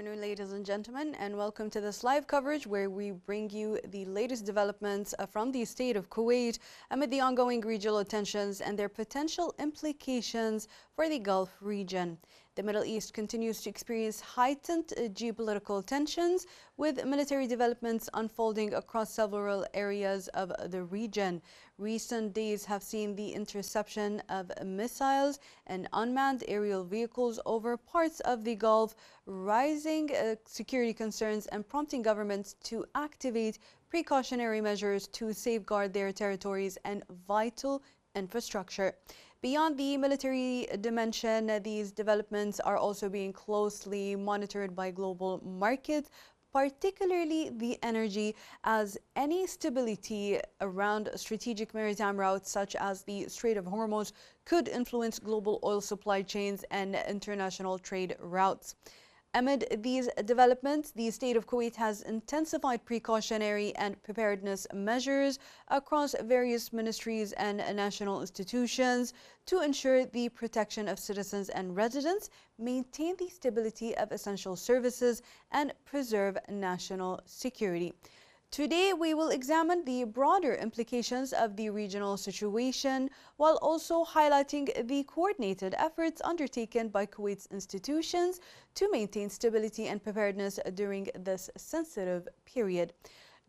afternoon, ladies and gentlemen, and welcome to this live coverage where we bring you the latest developments from the state of Kuwait amid the ongoing regional tensions and their potential implications for the Gulf region. The Middle East continues to experience heightened geopolitical tensions, with military developments unfolding across several areas of the region. Recent days have seen the interception of missiles and unmanned aerial vehicles over parts of the Gulf, rising security concerns and prompting governments to activate precautionary measures to safeguard their territories and vital infrastructure. Beyond the military dimension, these developments are also being closely monitored by global markets, particularly the energy, as any stability around strategic maritime routes such as the Strait of Hormuz could influence global oil supply chains and international trade routes. Amid these developments, the state of Kuwait has intensified precautionary and preparedness measures across various ministries and national institutions to ensure the protection of citizens and residents, maintain the stability of essential services, and preserve national security. Today, we will examine the broader implications of the regional situation while also highlighting the coordinated efforts undertaken by Kuwait's institutions to maintain stability and preparedness during this sensitive period.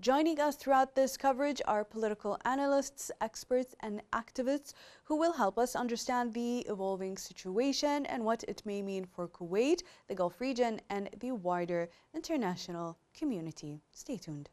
Joining us throughout this coverage are political analysts, experts, and activists who will help us understand the evolving situation and what it may mean for Kuwait, the Gulf region, and the wider international community. Stay tuned.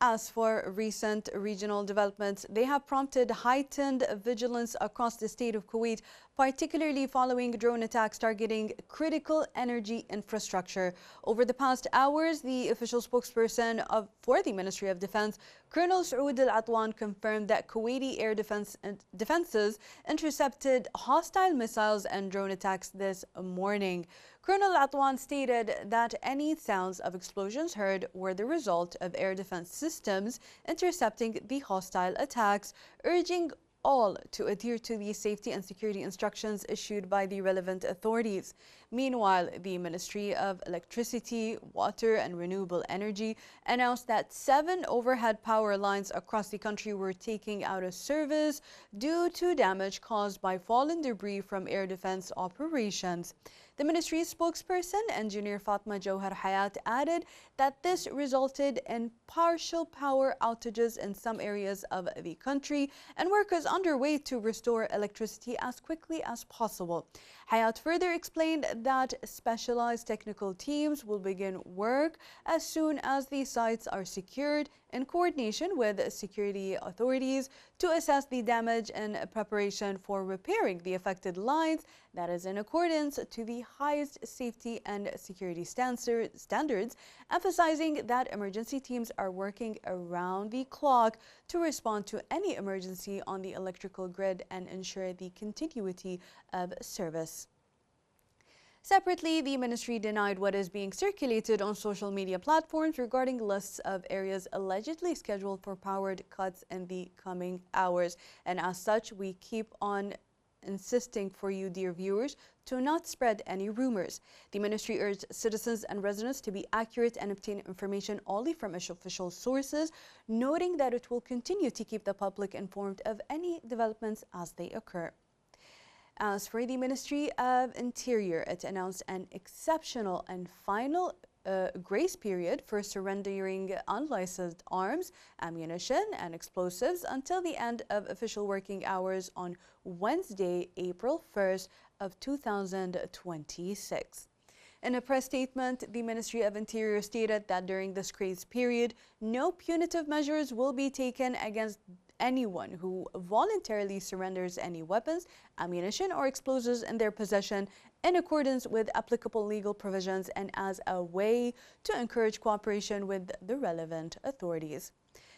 As for recent regional developments, they have prompted heightened vigilance across the state of Kuwait, particularly following drone attacks targeting critical energy infrastructure. Over the past hours, the official spokesperson for the Ministry of Defense, Colonel Saoud Al-Atwan, confirmed that Kuwaiti air defenses intercepted hostile missiles and drone attacks this morning. Colonel Atwan stated that any sounds of explosions heard were the result of air defense systems intercepting the hostile attacks, urging all to adhere to the safety and security instructions issued by the relevant authorities. Meanwhile, the Ministry of Electricity, Water and Renewable Energy announced that 7 overhead power lines across the country were taken out of service due to damage caused by fallen debris from air defense operations. The ministry's spokesperson, Engineer Fatma Jawhar Hayat, added that this resulted in partial power outages in some areas of the country and work is underway to restore electricity as quickly as possible. Hayat further explained that specialized technical teams will begin work as soon as the sites are secured in coordination with security authorities to assess the damage in preparation for repairing the affected lines that is in accordance to the highest safety and security standards, emphasizing that emergency teams are working around the clock to respond to any emergency on the electrical grid and ensure the continuity of service. Separately, the ministry denied what is being circulated on social media platforms regarding lists of areas allegedly scheduled for power cuts in the coming hours. And as such, we keep on insisting for you, dear viewers, to not spread any rumors. The ministry urged citizens and residents to be accurate and obtain information only from official sources, noting that it will continue to keep the public informed of any developments as they occur. As for the Ministry of Interior, it announced an exceptional and final grace period for surrendering unlicensed arms, ammunition, and explosives until the end of official working hours on Wednesday, April 1st of 2026. In a press statement, the Ministry of Interior stated that during this grace period, no punitive measures will be taken against anyone who voluntarily surrenders any weapons, ammunition, or explosives in their possession in accordance with applicable legal provisions and as a way to encourage cooperation with the relevant authorities.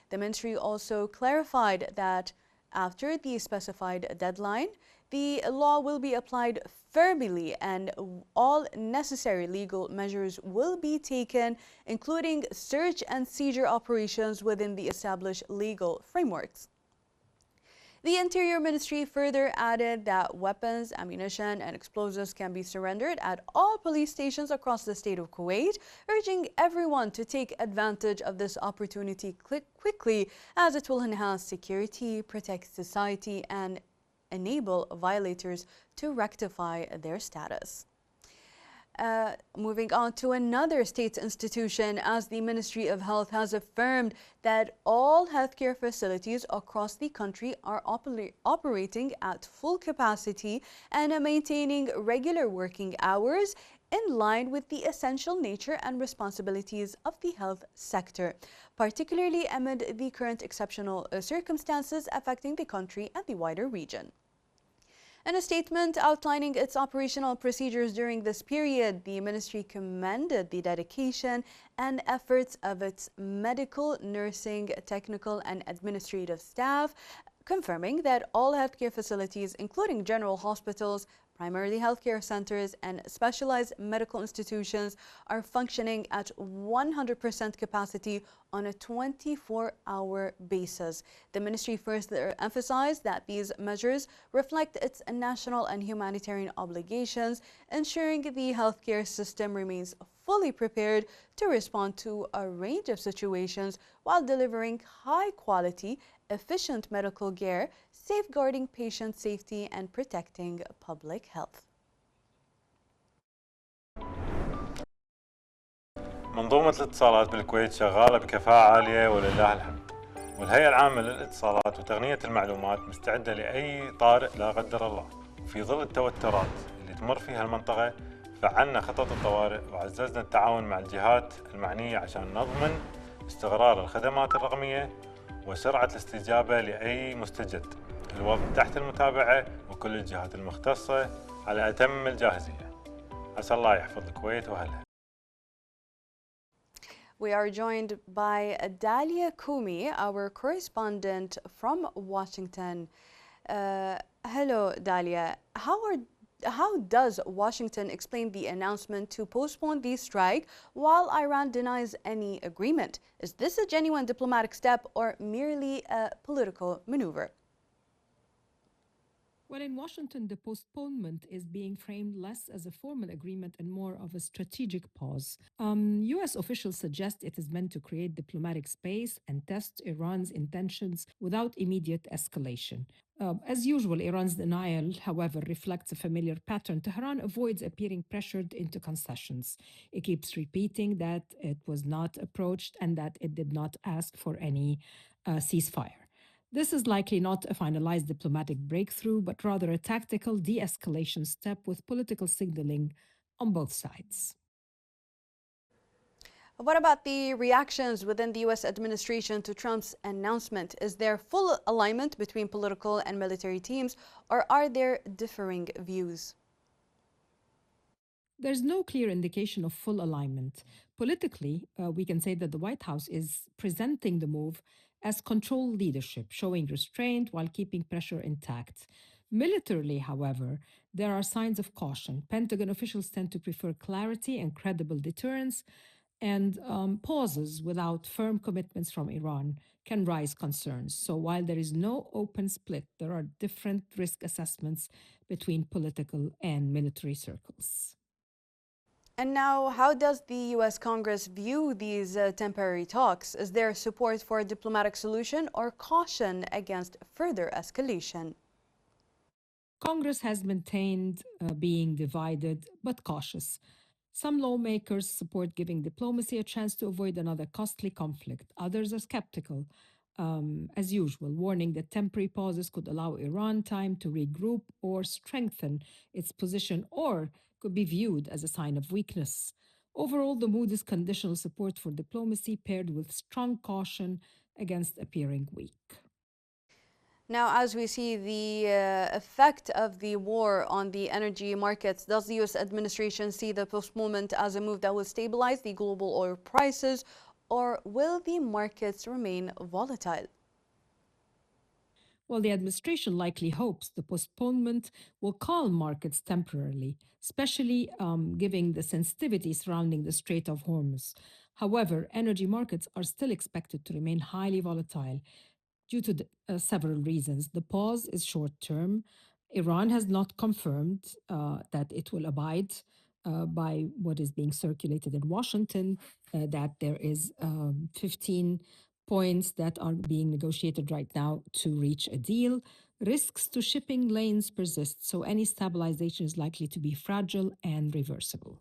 The ministry also clarified that after the specified deadline, the law will be applied firmly and all necessary legal measures will be taken, including search and seizure operations within the established legal frameworks. The Interior Ministry further added that weapons, ammunition, and explosives can be surrendered at all police stations across the state of Kuwait, urging everyone to take advantage of this opportunity quickly as it will enhance security, protect society, and enable violators to rectify their status. Moving on to another state institution, as the Ministry of Health has affirmed that all healthcare facilities across the country are operating at full capacity and maintaining regular working hours in line with the essential nature and responsibilities of the health sector, particularly amid the current exceptional circumstances affecting the country and the wider region. In a statement outlining its operational procedures during this period, the ministry commended the dedication and efforts of its medical, nursing, technical, and administrative staff, confirming that all healthcare facilities, including general hospitals, primary healthcare centers, and specialized medical institutions, are functioning at 100% capacity on a 24-hour basis. The ministry further emphasized that these measures reflect its national and humanitarian obligations, ensuring the healthcare system remains fully prepared to respond to a range of situations while delivering high-quality, efficient medical care, safeguarding patient safety and protecting public health. منظومة الاتصالات بالكويت شغالة بكفاءة عالية ولله الحمد، والهيئة العامة للاتصالات وتقنية المعلومات مستعدة لأي طارئ لا قدر الله. وفي ظل التوترات اللي تمر فيها المنطقة فعلنا خطط الطوارئ وعززنا التعاون مع الجهات المعنية عشان نضمن استقرار الخدمات الرقمية وسرعة الاستجابة لأي مستجد. الوضع تحت المتابعة وكل الجهات المختصة على أتم الجاهزية. عسى الله يحفظ الكويت وأهلها. We are joined by Dalia Kumi, our correspondent from Washington. Hello, Dalia. How does Washington explain the announcement to postpone the strike while Iran denies any agreement? Is this a genuine diplomatic step or merely a political maneuver? Well, in Washington, the postponement is being framed less as a formal agreement and more of a strategic pause. U.S. officials suggest it is meant to create diplomatic space and test Iran's intentions without immediate escalation. As usual, Iran's denial, however, reflects a familiar pattern. Tehran avoids appearing pressured into concessions. It keeps repeating that it was not approached and that it did not ask for any ceasefire. This is likely not a finalized diplomatic breakthrough, but rather a tactical de-escalation step with political signaling on both sides. What about the reactions within the U.S. administration to Trump's announcement? Is there full alignment between political and military teams, or are there differing views? There's no clear indication of full alignment. Politically, we can say that the White House is presenting the move as controlled leadership, showing restraint while keeping pressure intact. Militarily, however, there are signs of caution. Pentagon officials tend to prefer clarity and credible deterrence, and pauses without firm commitments from Iran can raise concerns. So while there is no open split, there are different risk assessments between political and military circles. And now, how does the U.S. Congress view these temporary talks? Is there support for a diplomatic solution or caution against further escalation? Congress has maintained being divided but cautious. Some lawmakers support giving diplomacy a chance to avoid another costly conflict. Others are skeptical, as usual, warning that temporary pauses could allow Iran time to regroup or strengthen its position, or could be viewed as a sign of weakness. Overall, the mood is conditional support for diplomacy paired with strong caution against appearing weak. Now, as we see the effect of the war on the energy markets, does the U.S. administration see the postponement as a move that will stabilize the global oil prices, or will the markets remain volatile? Well, the administration likely hopes the postponement will calm markets temporarily, especially given the sensitivity surrounding the Strait of Hormuz. However, energy markets are still expected to remain highly volatile. due to several reasons. The pause is short term. Iran has not confirmed that it will abide by what is being circulated in Washington, that there is 15 points that are being negotiated right now to reach a deal. Risks to shipping lanes persist, so any stabilization is likely to be fragile and reversible.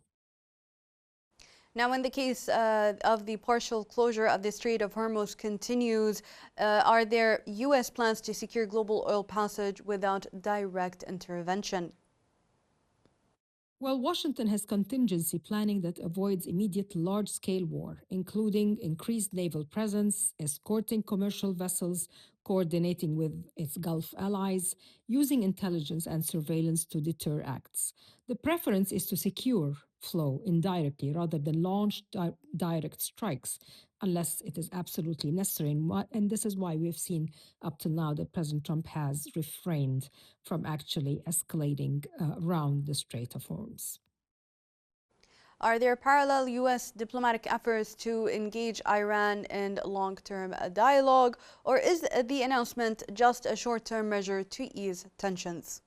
Now, in the case of the partial closure of the Strait of Hormuz continues, are there U.S. plans to secure global oil passage without direct intervention? Well, Washington has contingency planning that avoids immediate large-scale war, including increased naval presence, escorting commercial vessels, coordinating with its Gulf allies, using intelligence and surveillance to deter acts. The preference is to secure flow indirectly rather than launch direct strikes unless it is absolutely necessary. And this is why we've seen up till now that President Trump has refrained from actually escalating around the Strait of Hormuz. Are there parallel U.S. diplomatic efforts to engage Iran in long-term dialogue, or is the announcement just a short-term measure to ease tensions?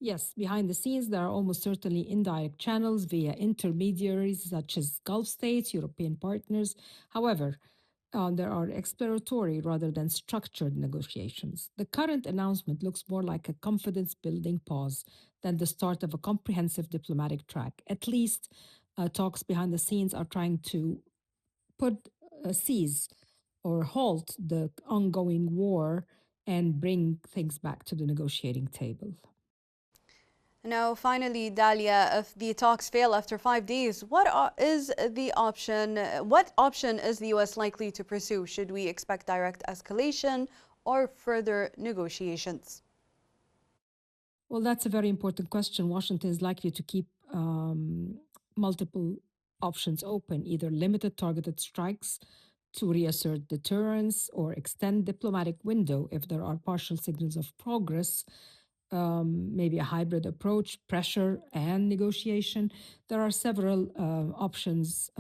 Yes, behind the scenes, there are almost certainly indirect channels via intermediaries such as Gulf states, European partners. However, there are exploratory rather than structured negotiations. The current announcement looks more like a confidence building pause than the start of a comprehensive diplomatic track. At least talks behind the scenes are trying to cease or halt the ongoing war and bring things back to the negotiating table. Now, finally, Dalia, if the talks fail after 5 days, is the option? What option is the U.S. likely to pursue? Should we expect direct escalation or further negotiations? Well, that's a very important question. Washington is likely to keep multiple options open, either limited targeted strikes to reassert deterrence or extend diplomatic window if there are partial signals of progress. Maybe a hybrid approach, pressure and negotiation. There are several options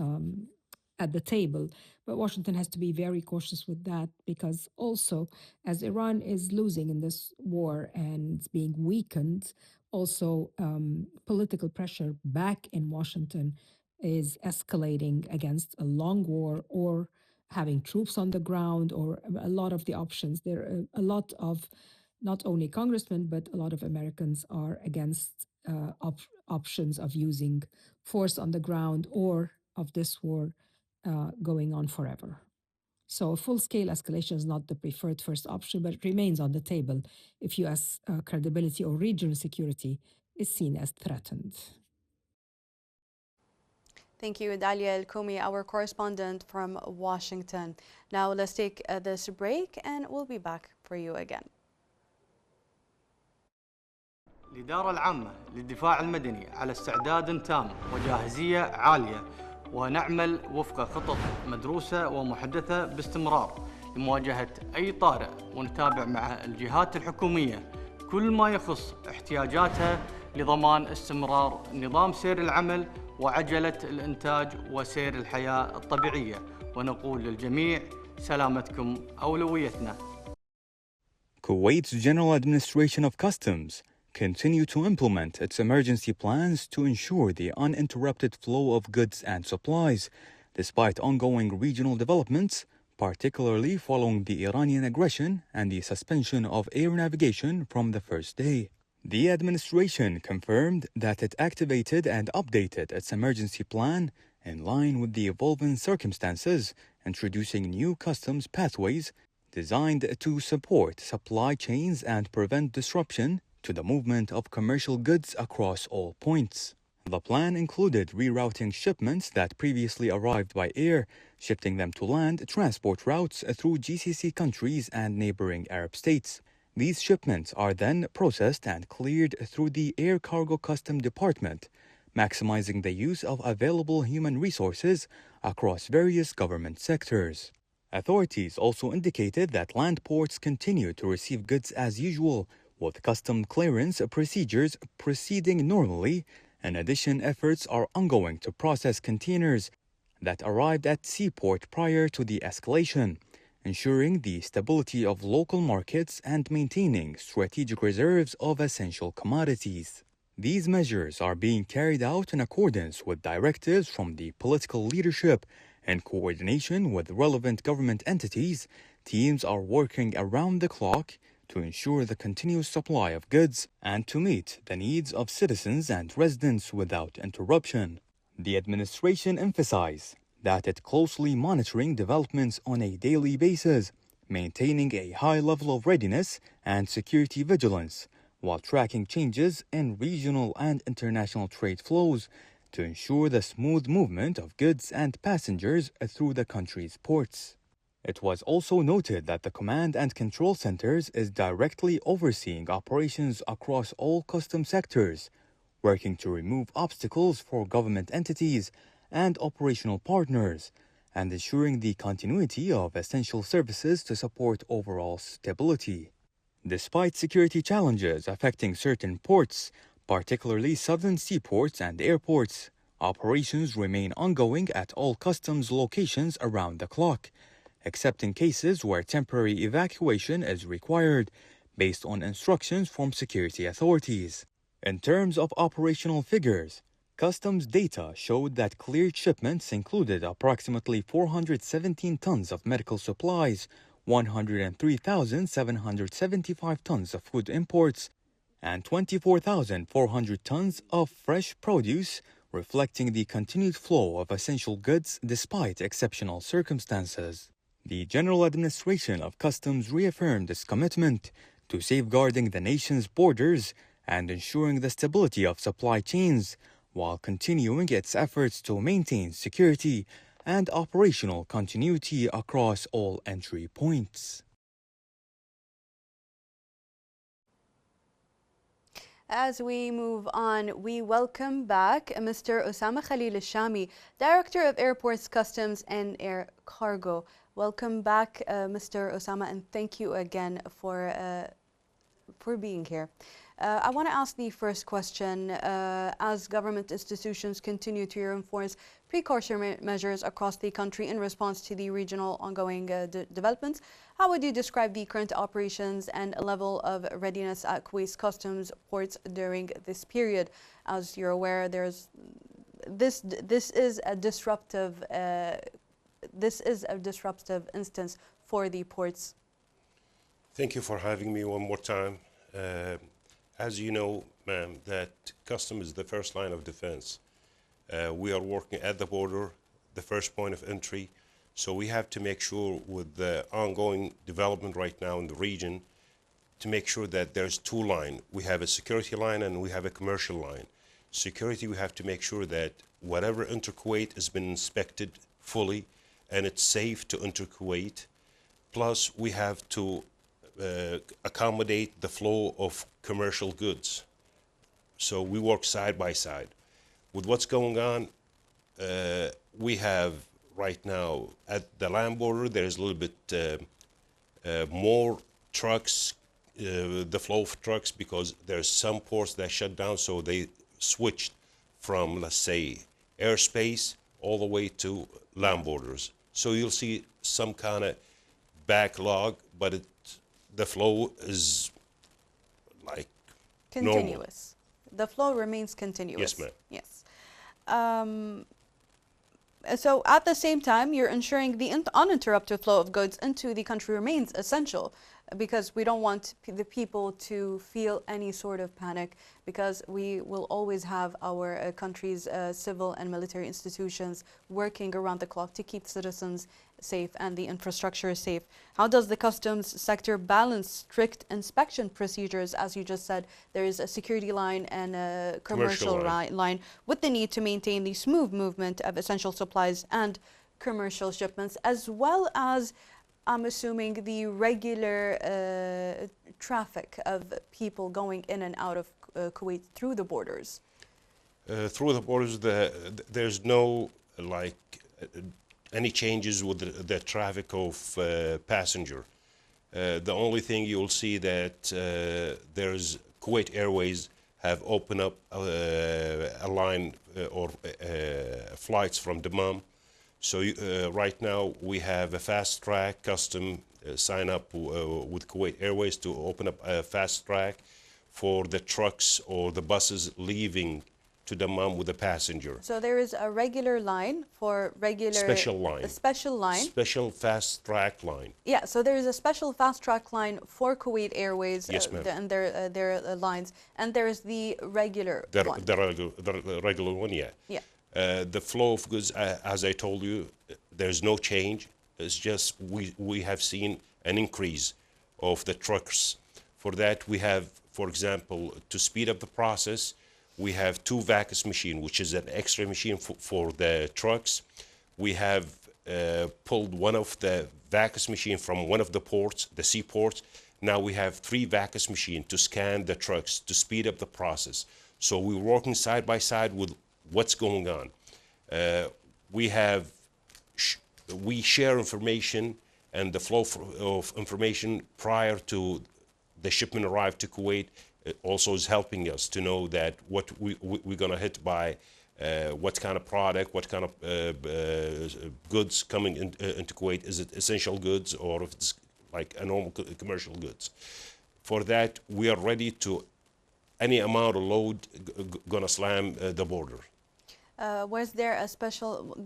at the table, but Washington has to be very cautious with that because also, as Iran is losing in this war and being weakened, also political pressure back in Washington is escalating against a long war or having troops on the ground or a lot of the options. There are a lot of not only congressmen, but a lot of Americans are against options of using force on the ground or of this war going on forever. So full-scale escalation is not the preferred first option, but it remains on the table if U.S. credibility or regional security is seen as threatened. Thank you, Dalia El-Koumi, our correspondent from Washington. Now let's take this break and we'll be back for you again. الإدارة العامة للدفاع المدني على استعداد تام وجاهزية عالية، ونعمل وفق خطط مدروسة ومحدثة باستمرار لمواجهة أي طارئ، ونتابع مع الجهات الحكومية كل ما يخص احتياجاتها لضمان استمرار نظام سير العمل وعجلة الإنتاج وسير الحياة الطبيعية، ونقول للجميع سلامتكم أولويتنا. Kuwait's General Administration of Customs continue to implement its emergency plans to ensure the uninterrupted flow of goods and supplies, despite ongoing regional developments, particularly following the Iranian aggression and the suspension of air navigation from the first day. The administration confirmed that it activated and updated its emergency plan in line with the evolving circumstances, introducing new customs pathways designed to support supply chains and prevent disruption to the movement of commercial goods across all points. The plan included rerouting shipments that previously arrived by air, shifting them to land transport routes through GCC countries and neighboring Arab states. These shipments are then processed and cleared through the Air Cargo Custom Department, maximizing the use of available human resources across various government sectors. Authorities also indicated that land ports continue to receive goods as usual, with custom clearance procedures proceeding normally. In addition, efforts are ongoing to process containers that arrived at seaport prior to the escalation, ensuring the stability of local markets and maintaining strategic reserves of essential commodities. These measures are being carried out in accordance with directives from the political leadership. In coordination with relevant government entities, teams are working around the clock to ensure the continuous supply of goods and to meet the needs of citizens and residents without interruption. The administration emphasized that it closely monitoring developments on a daily basis, maintaining a high level of readiness and security vigilance, while tracking changes in regional and international trade flows to ensure the smooth movement of goods and passengers through the country's ports. It was also noted that the Command and Control Centers is directly overseeing operations across all custom sectors, working to remove obstacles for government entities and operational partners, and ensuring the continuity of essential services to support overall stability. Despite security challenges affecting certain ports, particularly southern seaports and airports, operations remain ongoing at all customs locations around the clock, except in cases where temporary evacuation is required based on instructions from security authorities. In terms of operational figures, customs data showed that cleared shipments included approximately 417 tons of medical supplies, 103,775 tons of food imports, and 24,400 tons of fresh produce, reflecting the continued flow of essential goods despite exceptional circumstances. The General Administration of Customs reaffirmed its commitment to safeguarding the nation's borders and ensuring the stability of supply chains, while continuing its efforts to maintain security and operational continuity across all entry points. As we move on, we welcome back Mr. Osama Khalil Al-Shami, Director of Airports, Customs and Air Cargo. Welcome back, Mr. Osama, and thank you again for being here. I want to ask the first question. As government institutions continue to reinforce precautionary measures across the country in response to the regional ongoing developments, how would you describe the current operations and level of readiness at Kuwait's customs ports during this period? As you're aware, this is a disruptive instance for the ports. Thank you for having me one more time. As you know, ma'am, that customs is the first line of defense. We are working at the border, the first point of entry, so we have to make sure with the ongoing development right now in the region to make sure that there's two lines. We have a security line and we have a commercial line. Security, we have to make sure that whatever enter Kuwait has been inspected fully and it's safe to enter Kuwait. Plus, we have to accommodate the flow of commercial goods. So we work side by side. With what's going on, we have right now at the land border, there's a little bit more trucks, the flow of trucks, because there's some ports that shut down, so they switched from, let's say, airspace all the way to land borders. So you'll see some kind of backlog, but the flow is like continuous. Normal. The flow remains continuous. Yes, ma'am. Yes. So at the same time, you're ensuring the uninterrupted flow of goods into the country remains essential, because we don't want the people to feel any sort of panic, because we will always have our country's civil and military institutions working around the clock to keep citizens safe and the infrastructure safe. How does the customs sector balance strict inspection procedures? As you just said, there is a security line and a commercial line with the need to maintain the smooth movement of essential supplies and commercial shipments, as well as, I'm assuming, the regular traffic of people going in and out of Kuwait through the borders? Through the borders, there's no any changes with the traffic of passenger. The only thing you'll see that there's Kuwait Airways have opened up a line or flights from Dammam. So right now we have a fast track custom sign up with Kuwait Airways to open up a fast track for the trucks or the buses leaving to Dammam with a passenger. So there is a regular line for regular... Special line. A special line. Special fast track line. Yeah, so there is a special fast track line for Kuwait Airways Yes, ma'am. and their lines, and there is the regular one. The regular one, yeah. Yeah. The flow of goods, as I told you, there's no change. It's just we have seen an increase of the trucks. For that, we have, for example, to speed up the process, we have 2 VACUS machine, which is an X-ray machine for the trucks. We have pulled one of the VACUS machine from one of the ports, the seaports. Now we have 3 VACUS machine to scan the trucks to speed up the process. So we're working side by side with what's going on. We share information, and the flow of information prior to the shipment arrive to Kuwait also is helping us to know that what we're going to hit by, what kind of product, what kind of goods coming into Kuwait. Is it essential goods or if it's like a normal commercial goods? For that, we are ready to any amount of load gonna slam the border. Was there a special,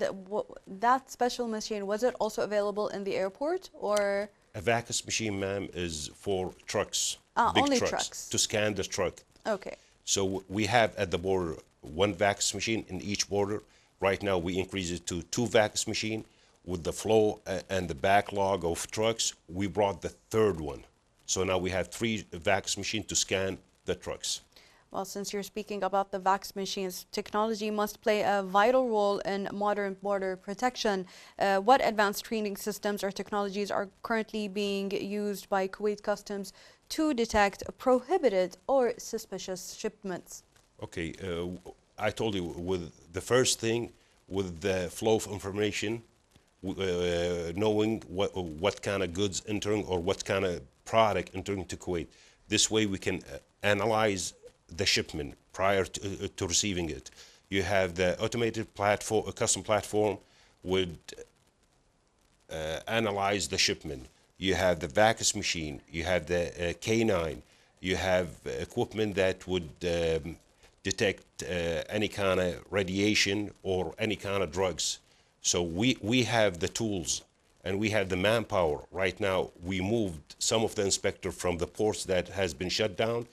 that special machine, was it also available in the airport or? A VACUS machine, ma'am, is for trucks, big only trucks, trucks. to scan the truck. Okay. So we have at the border 1 VACUS machine in each border. Right now we increase it to 2 VACUS machine. With the flow and the backlog of trucks, we brought the 3rd one. So now we have 3 VACUS machines to scan the trucks. Well, since you're speaking about the VACS machines, technology must play a vital role in modern border protection. What advanced screening systems or technologies are currently being used by Kuwait Customs to detect prohibited or suspicious shipments? Okay, I told you with the first thing, with the flow of information, knowing what kind of goods entering or what kind of product entering to Kuwait. This way we can analyze the shipment prior to receiving it. You have the automated platform, a custom platform would analyze the shipment. You have the VACUS machine, you have the K9, you have equipment that would detect any kind of radiation or any kind of drugs. So we have the tools and we have the manpower. Right now, we moved some of the inspector from the ports that has been shut down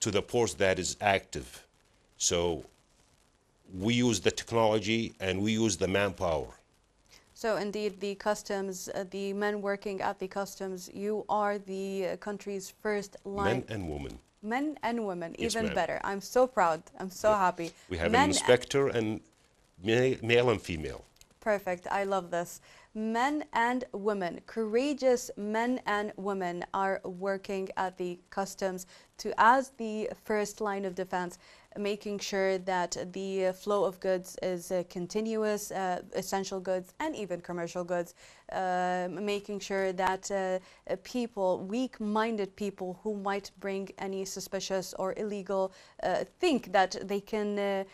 to the ports that is active. So we use the technology and we use the manpower. So indeed, the customs, the men working at the customs, you are the country's first line. Men and women. Men and women, Yes, even ma'am. better. I'm so proud. I'm so happy. We have Men an inspector and male and female. Perfect. I love this. Men and women, courageous men and women are working at the customs as the first line of defense, making sure that the flow of goods is continuous, essential goods and even commercial goods, making sure that people, weak-minded people who might bring any suspicious or illegal, think that they can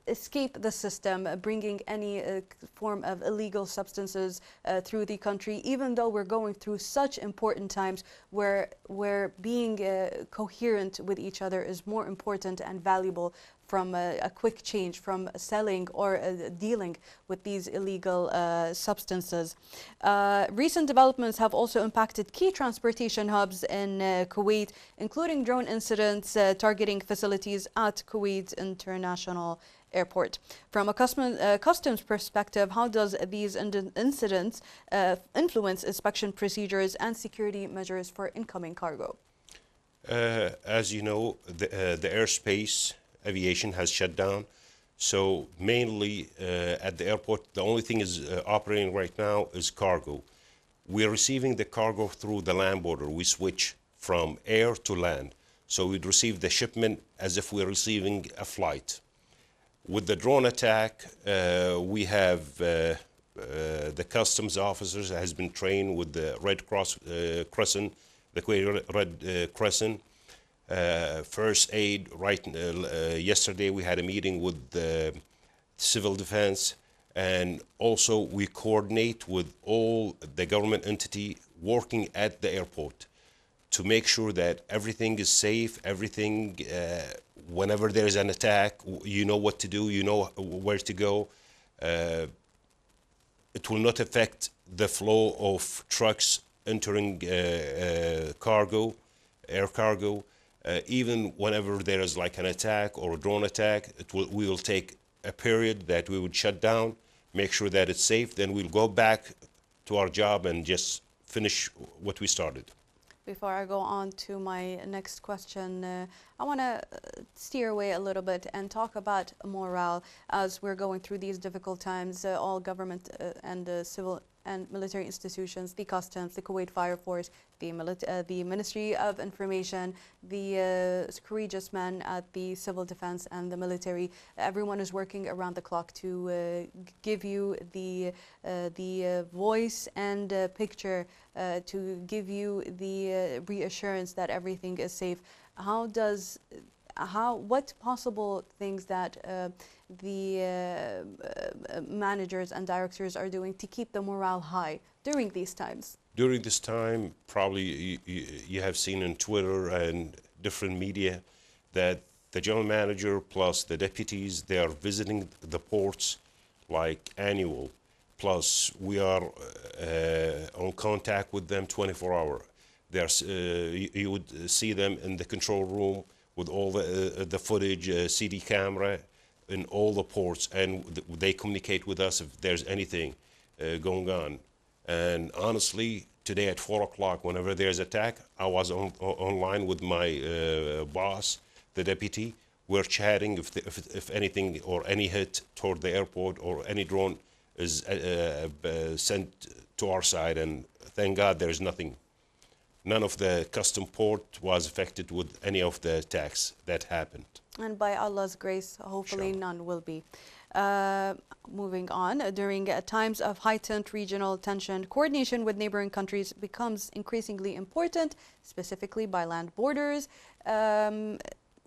escape the system, bringing any form of illegal substances through the country, even though we're going through such important times where being coherent with each other is more important and valuable from a quick change from selling or dealing with these illegal substances. Recent developments have also impacted key transportation hubs in Kuwait, including drone incidents targeting facilities at Kuwait International Airport. From a customs perspective, how does these incidents influence inspection procedures and security measures for incoming cargo? As you know, the airspace aviation has shut down. So mainly at the airport, the only thing is operating right now is cargo. We're receiving the cargo through the land border. We switch from air to land. So we'd receive the shipment as if we're receiving a flight. With the drone attack, we have the customs officers has been trained with the Red Cross Crescent, the Kuwait Red Crescent. First aid, yesterday we had a meeting with the civil defense And also we coordinate with all the government entity working at the airport to make sure that everything is safe, everything, whenever there is an attack, you know what to do, you know where to go. It will not affect the flow of trucks entering cargo, air cargo. Even whenever there is like an attack or a drone attack, we will take a period that we would shut down, make sure that it's safe, then we'll go back to our job and just finish what we started. Before I go on to my next question, I want to steer away a little bit and talk about morale as we're going through these difficult times. All government and civil and military institutions, the customs, the Kuwait Fire Force, the Ministry of Information, the courageous men at the civil defense and the military. Everyone is working around the clock to give you the voice and picture, to give you the reassurance that everything is safe. What possible things that the managers and directors are doing to keep the morale high during these times? During this time, probably you have seen on Twitter and different media that the general manager plus the deputies, they are visiting the ports like annual. Plus, we are on contact with them 24 hours. You would see them in the control room with all the footage, CD camera in all the ports, and they communicate with us if there's anything going on. And honestly, today at 4 o'clock, whenever there's attack, I was online with my boss, the deputy. We're chatting if anything or any hit toward the airport or any drone is sent to our side, and thank God there's nothing. None of the custom port was affected with any of the attacks that happened. And by Allah's grace, hopefully none will be. Moving on, during times of heightened regional tension, coordination with neighboring countries becomes increasingly important, specifically by land borders.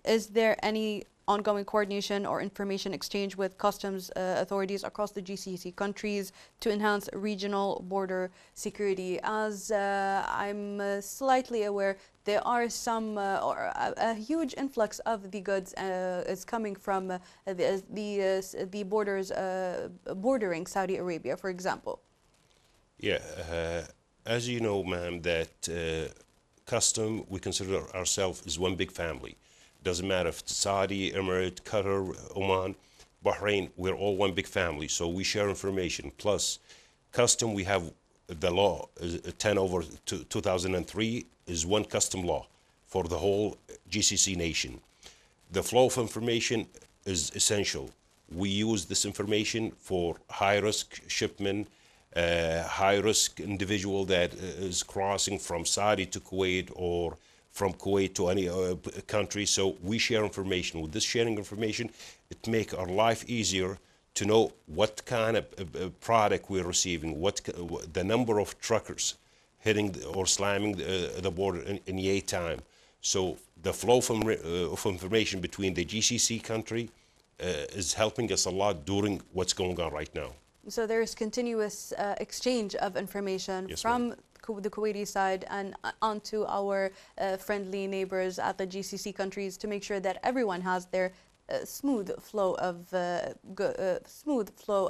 Is there any ongoing coordination or information exchange with customs authorities across the GCC countries to enhance regional border security? As I'm slightly aware, there are some or a huge influx of the goods is coming from the borders bordering Saudi Arabia, for example. Yeah, as you know, ma'am, that custom, we consider ourselves as one big family. Doesn't matter if it's Saudi, Emirate, Qatar, Oman, Bahrain, we're all one big family, so we share information. Plus, custom, we have the law, 10/2003 is one custom law for the whole GCC nation. The flow of information is essential. We use this information for high-risk shipment, high-risk individual that is crossing from Saudi to Kuwait or from Kuwait to any country. So we share information. With this sharing information, it makes our life easier to know what kind of product we're receiving, the number of truckers hitting or slamming the border in yay time. So the flow of information between the GCC country is helping us a lot during what's going on right now. So there is continuous exchange of information from the Kuwaiti side and onto our friendly neighbors at the GCC countries to make sure that everyone has their smooth flow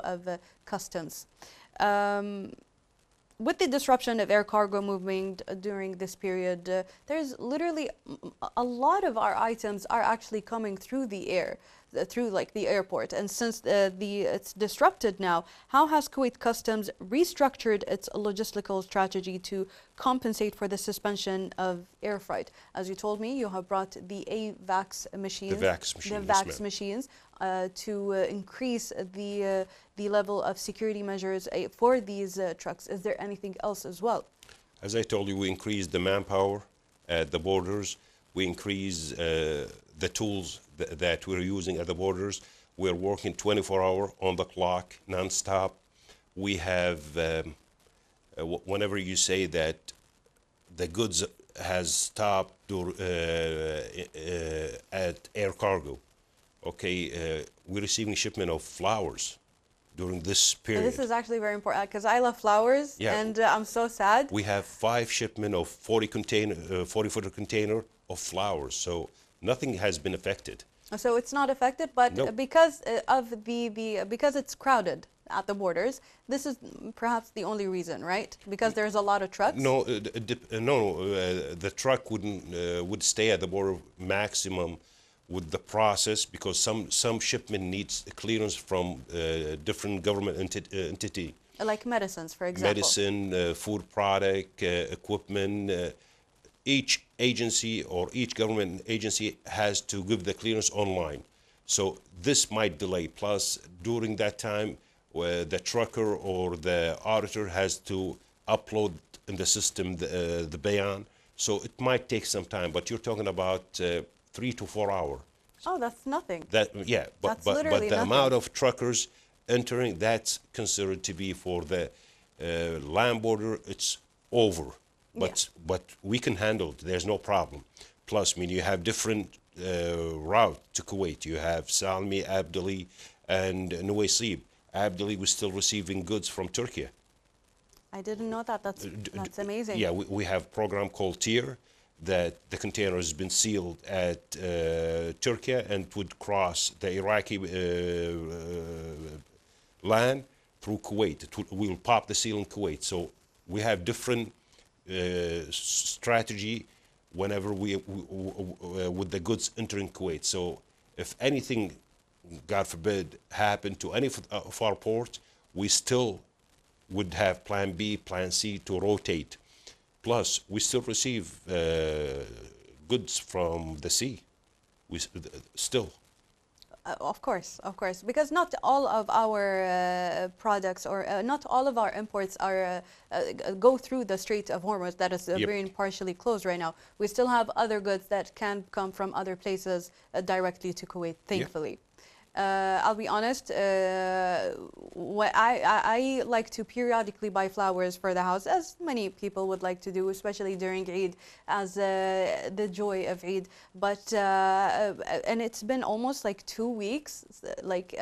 of customs. With the disruption of air cargo movement during this period, there's literally a lot of our items are actually coming through the air, through like the airport. And since it's disrupted now, how has Kuwait Customs restructured its logistical strategy to compensate for the suspension of air freight? As you told me, you have brought the AVAX machines, machines to increase the level of security measures for these trucks. Is there anything else as well? As I told you, we increased the manpower at the borders. We increased the tools that we're using at the borders. We're working 24 hours on the clock, non-stop. We have, whenever you say that the goods has stopped at air cargo, okay, we're receiving shipment of flowers during this And period. this is actually very important because I love flowers, Yeah. and I'm so sad. We have 5 shipment of 40-footer container of flowers, so nothing has been affected. So it's not affected, but Nope. because of because it's crowded at the borders, this is perhaps the only reason, right? Because there's a lot of trucks. No, the truck would stay at the border maximum with the process, because some shipment needs clearance from different government entity. Like medicines, for example. Medicine, food product, equipment. Each agency or each government agency has to give the clearance online. So this might delay. Plus, during that time, where the trucker or the auditor has to upload in the system the bayan. So it might take some time, but you're talking about 3 to 4 hours. Oh, that's nothing. Yeah, That's but literally the nothing. amount of truckers entering, that's considered to be for the land border, it's over. But we can handle it. There's no problem. Plus, I mean, you have different route to Kuwait. You have Salmi, Abdali, and Nuwaysib. Abdali was still receiving goods from Turkey. I didn't know that. That's amazing. Yeah, we have a program called TIR, that the container has been sealed at Turkey and would cross the Iraqi land through Kuwait. We will pop the seal in Kuwait. So we have different strategy whenever with the goods entering Kuwait. So if anything, God forbid, happened to any of our ports, we still would have plan B, plan C to rotate. Plus, we still receive goods from the sea. We still. Of course, because not all of our products or not all of our imports are go through the Strait of Hormuz that is being partially closed right now. We still have other goods that can come from other places directly to Kuwait, thankfully. I'll be honest, I like to periodically buy flowers for the house, as many people would like to do, especially during Eid, as the joy of Eid. But, and it's been almost like 2 weeks, like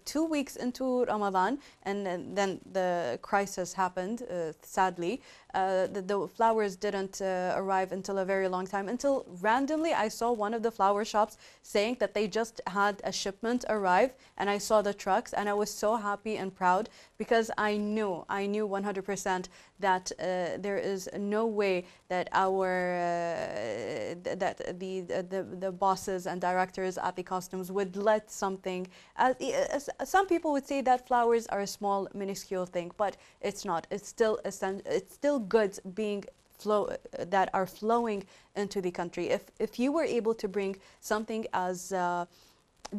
2 weeks into Ramadan, and then the crisis happened, sadly. The flowers didn't arrive until a very long time, until randomly I saw one of the flower shops saying that they just had a shipment arrive, and I saw the trucks, and I was so happy and proud, because I knew 100% that there is no way that that the bosses and directors at the customs would let something. Some people would say that flowers are a small, minuscule thing, but it's not. It's still goods being that are flowing into the country. If you were able to bring something as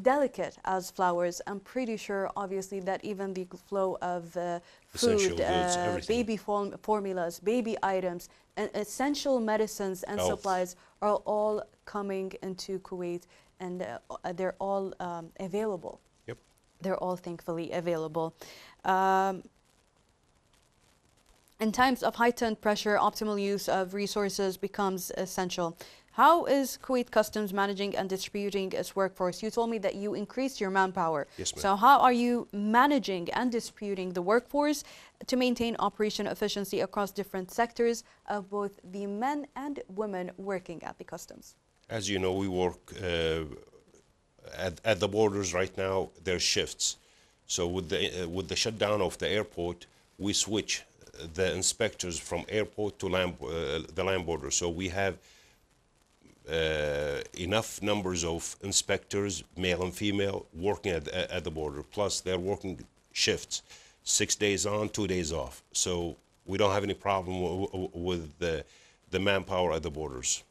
delicate as flowers, I'm pretty sure, obviously, that even the flow of food, goods, baby formulas, baby items, and essential medicines and supplies are all coming into Kuwait, and they're all available. Yep. They're all thankfully available. In times of heightened pressure, optimal use of resources becomes essential. How is Kuwait Customs managing and distributing its workforce? You told me that you increased your manpower. Yes, ma'am. So how are you managing and distributing the workforce to maintain operation efficiency across different sectors of both the men and women working at the customs? As you know, we work at the borders right now. There's shifts. So with the shutdown of the airport, we switch the inspectors from airport to the land border. So we have enough numbers of inspectors, male and female, working at the border. Plus, they're working shifts, 6 days on, 2 days off. So we don't have any problem with the manpower at the borders.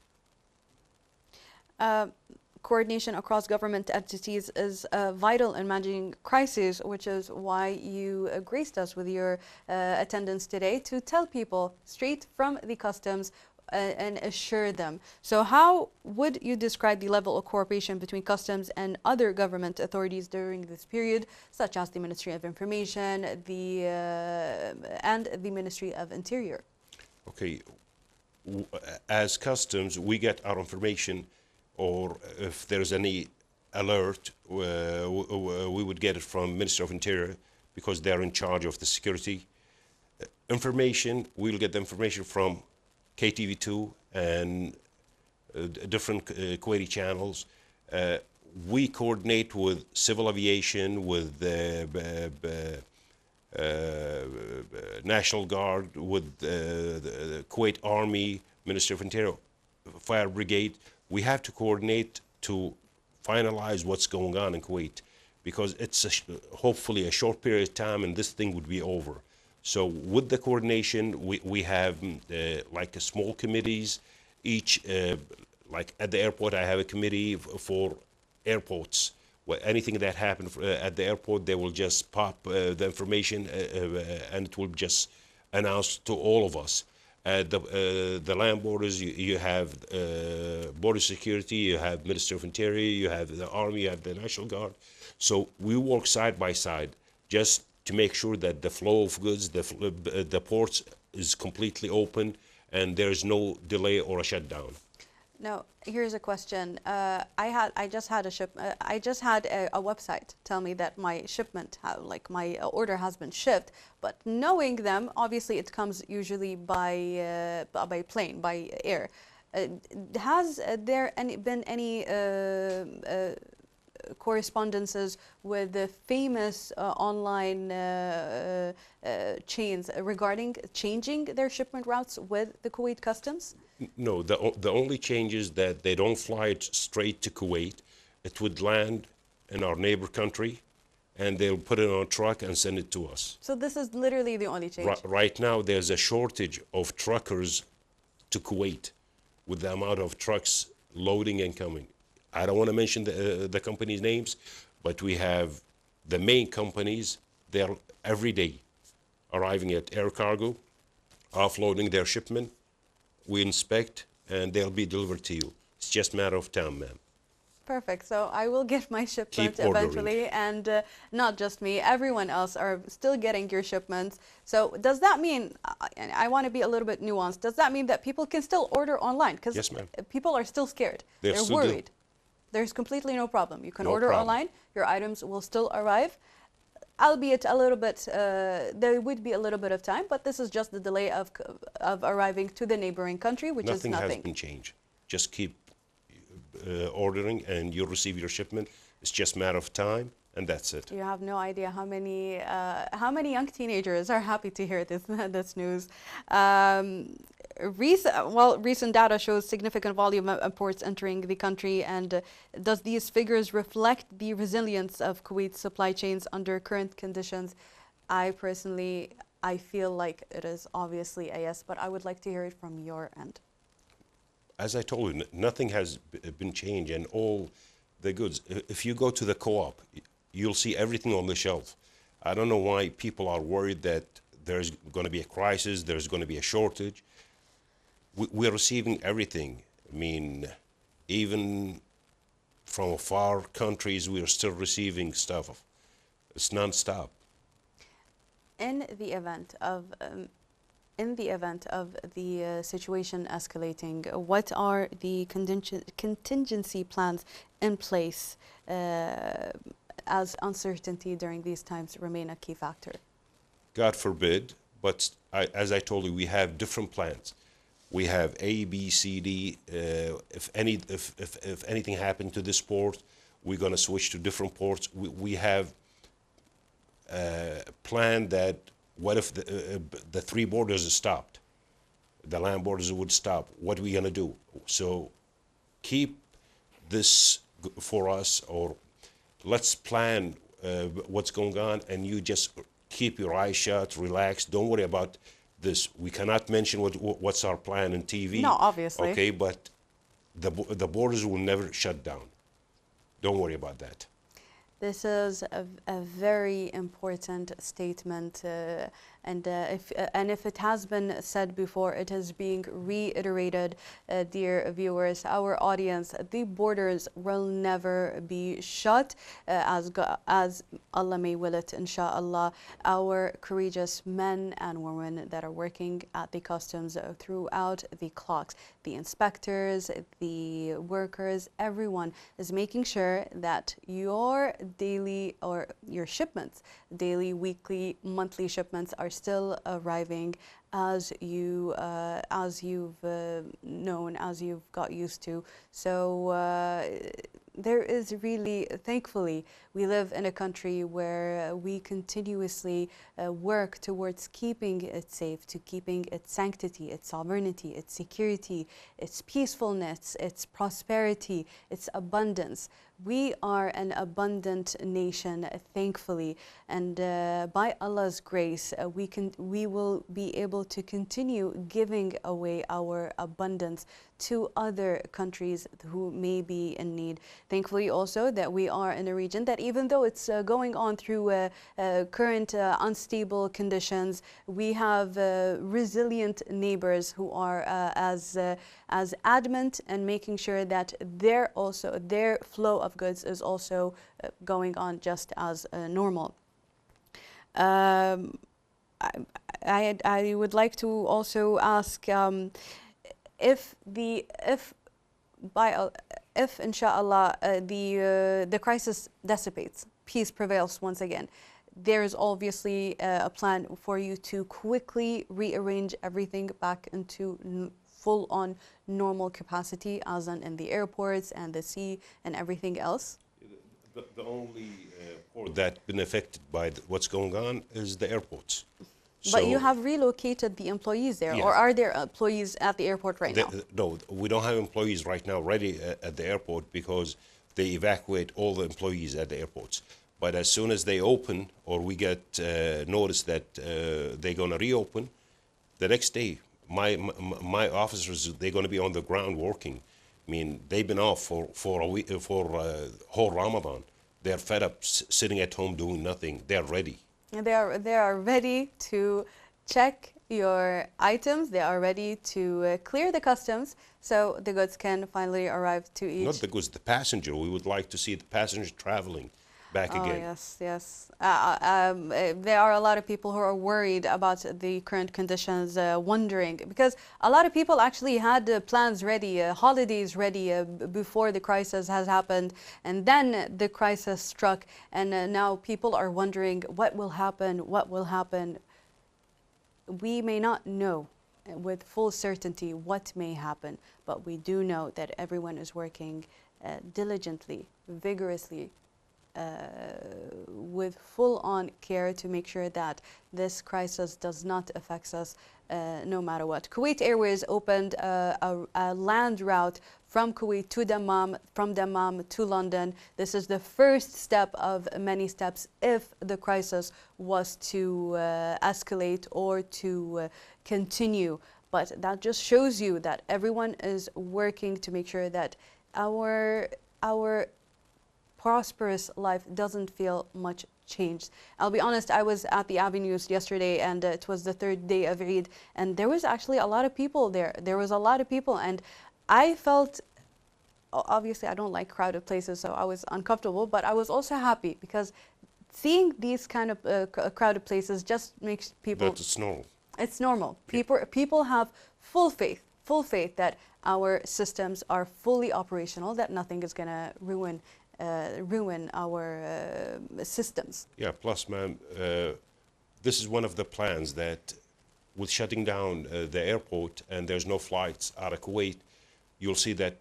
Coordination across government entities is vital in managing crises, which is why you graced us with your attendance today to tell people straight from the customs and assure them. So how would you describe the level of cooperation between customs and other government authorities during this period, such as the Ministry of Information and the Ministry of Interior? Okay, as customs, we get our information, or if there's any alert, we would get it from Ministry of Interior because they're in charge of the security. Information, we'll get the information from KTV2 and different Kuwaiti channels. We coordinate with civil aviation, with the National Guard, with the Kuwait Army, Ministry of Interior, Fire Brigade. We have to coordinate to finalize what's going on in Kuwait, because it's hopefully a short period of time and this thing would be over. So with the coordination, we have like small committees. Each, like at the airport, I have a committee for airports. Anything that happened at the airport, they will just pop the information and it will just announce to all of us. The land borders, you have border security, you have Ministry of Interior, you have the Army, you have the National Guard. So we work side by side just to make sure that the flow of goods, the ports is completely open and there is no delay or a shutdown. Now, here's a question. I just had a website tell me that my shipment, like my order has been shipped, but knowing them, obviously it comes usually by plane, by air. Has there been any correspondences with the famous online chains regarding changing their shipment routes with the Kuwait Customs? No, the only change is that they don't fly it straight to Kuwait. It would land in our neighbor country, and they'll put it on a truck and send it to us. So this is literally the only change? Right now, there's a shortage of truckers to Kuwait with the amount of trucks loading and coming. I don't want to mention the companies' names, but we have the main companies, they're every day arriving at air cargo, offloading their shipment. We inspect, and they'll be delivered to you. It's just a matter of time, ma'am. Perfect. So I will get my shipment Keep ordering. eventually, and not just me, everyone else are still getting your shipments. So does that mean, and I want to be a little bit nuanced, does that mean that people can still order online? Because Yes, ma'am. people are still scared. They're still worried. There's completely no problem. You can No order problem. online, your items will still arrive, albeit a little bit, there would be a little bit of time, but this is just the delay of arriving to the neighboring country, which is Nothing nothing. has been changed. Just keep ordering, and you'll receive your shipment. It's just a matter of time, and that's it. You have no idea how many young teenagers are happy to hear this this news. Recent data shows significant volume of imports entering the country, and does these figures reflect the resilience of Kuwait's supply chains under current conditions? I feel like it is obviously a yes, but I would like to hear it from your end. As I told you, nothing has been changed, and all the goods. If you go to the co-op, you'll see everything on the shelf. I don't know why people are worried that there's going to be a crisis, there's going to be a shortage. We're receiving everything. I mean, even from far countries, we're still receiving stuff. It's non-stop. In the event of the situation escalating, what are the contingency plans in place as uncertainty during these times remain a key factor? God forbid, but as I told you, we have different plans. We have A, B, C, D. If anything happened to this port, we're going to switch to different ports. We have a plan that what if the three borders are stopped? The land borders would stop. What are we going to do? So keep this for us, or let's plan what's going on, and you just keep your eyes shut, relax. Don't worry about this. We cannot mention what's our plan on TV. No, obviously. Okay, but the borders will never shut down. Don't worry about that. This is a very important statement And if it has been said before, it is being reiterated, dear viewers, our audience, the borders will never be shut, as Allah may will it, inshallah. Our courageous men and women that are working at the customs throughout the clocks, the inspectors, the workers, everyone is making sure that your daily or your shipments, daily, weekly, monthly shipments are still arriving as you've known, as you've got used to. So there is really, thankfully, we live in a country where we continuously work towards keeping it safe, to keeping its sanctity, its sovereignty, its security, its peacefulness, its prosperity, its abundance. We are an abundant nation, thankfully, and by Allah's grace, we will be able to continue giving away our abundance to other countries who may be in need. Thankfully also that we are in a region that, even though it's going on through current unstable conditions, we have resilient neighbors who are as adamant and making sure that their flow of goods is also going on just as normal. I would like to also ask if inshallah the crisis dissipates, peace prevails once again, there is obviously a plan for you to quickly rearrange everything back into full-on normal capacity, as in the airports and the sea and everything else? The only port that's been affected by what's going on is the airports. But you have relocated the employees there, Yeah. or are there employees at the airport right now? No, we don't have employees right now ready at the airport because they evacuate all the employees at the airports. But as soon as they open, or we get notice that they're going to reopen, the next day, my officers, they're going to be on the ground working. I mean, they've been off for a week, for whole Ramadan. They're fed up sitting at home doing nothing. They're ready. They are ready to check your items. They are ready to clear the customs so the goods can finally arrive to each. Not the goods, the passenger. We would like to see the passenger traveling back again. Yes, yes. There are a lot of people who are worried about the current conditions, wondering, because a lot of people actually had plans ready, holidays ready before the crisis has happened, and then the crisis struck, and now people are wondering what will happen, what will happen. We may not know with full certainty what may happen, but we do know that everyone is working diligently, vigorously, with full-on care to make sure that this crisis does not affect us no matter what. Kuwait Airways opened a land route from Kuwait to Dammam, from Dammam to London. This is the first step of many steps if the crisis was to escalate or to continue. But that just shows you that everyone is working to make sure that our prosperous life doesn't feel much changed. I'll be honest, I was at the avenues yesterday, and it was the third day of Eid, and there was actually a lot of people there. There was a lot of people, and I felt, obviously I don't like crowded places, so I was uncomfortable, but I was also happy because seeing these kind of crowded places just makes people... But it's normal. It's normal. People have full faith that our systems are fully operational, that nothing is going to ruin our systems. Yeah, plus, ma'am, this is one of the plans that with shutting down the airport and there's no flights out of Kuwait, you'll see that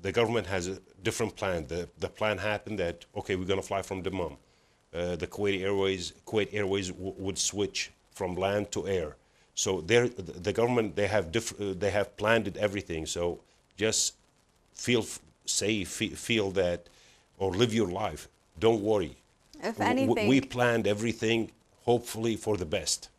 the government has a different plan. The plan happened that, okay, we're going to fly from Dammam. The Kuwait Airways would switch from land to air. So the government, they have planned everything. So just feel safe, feel that, or live your life. Don't worry. If anything, we planned everything, hopefully for the best.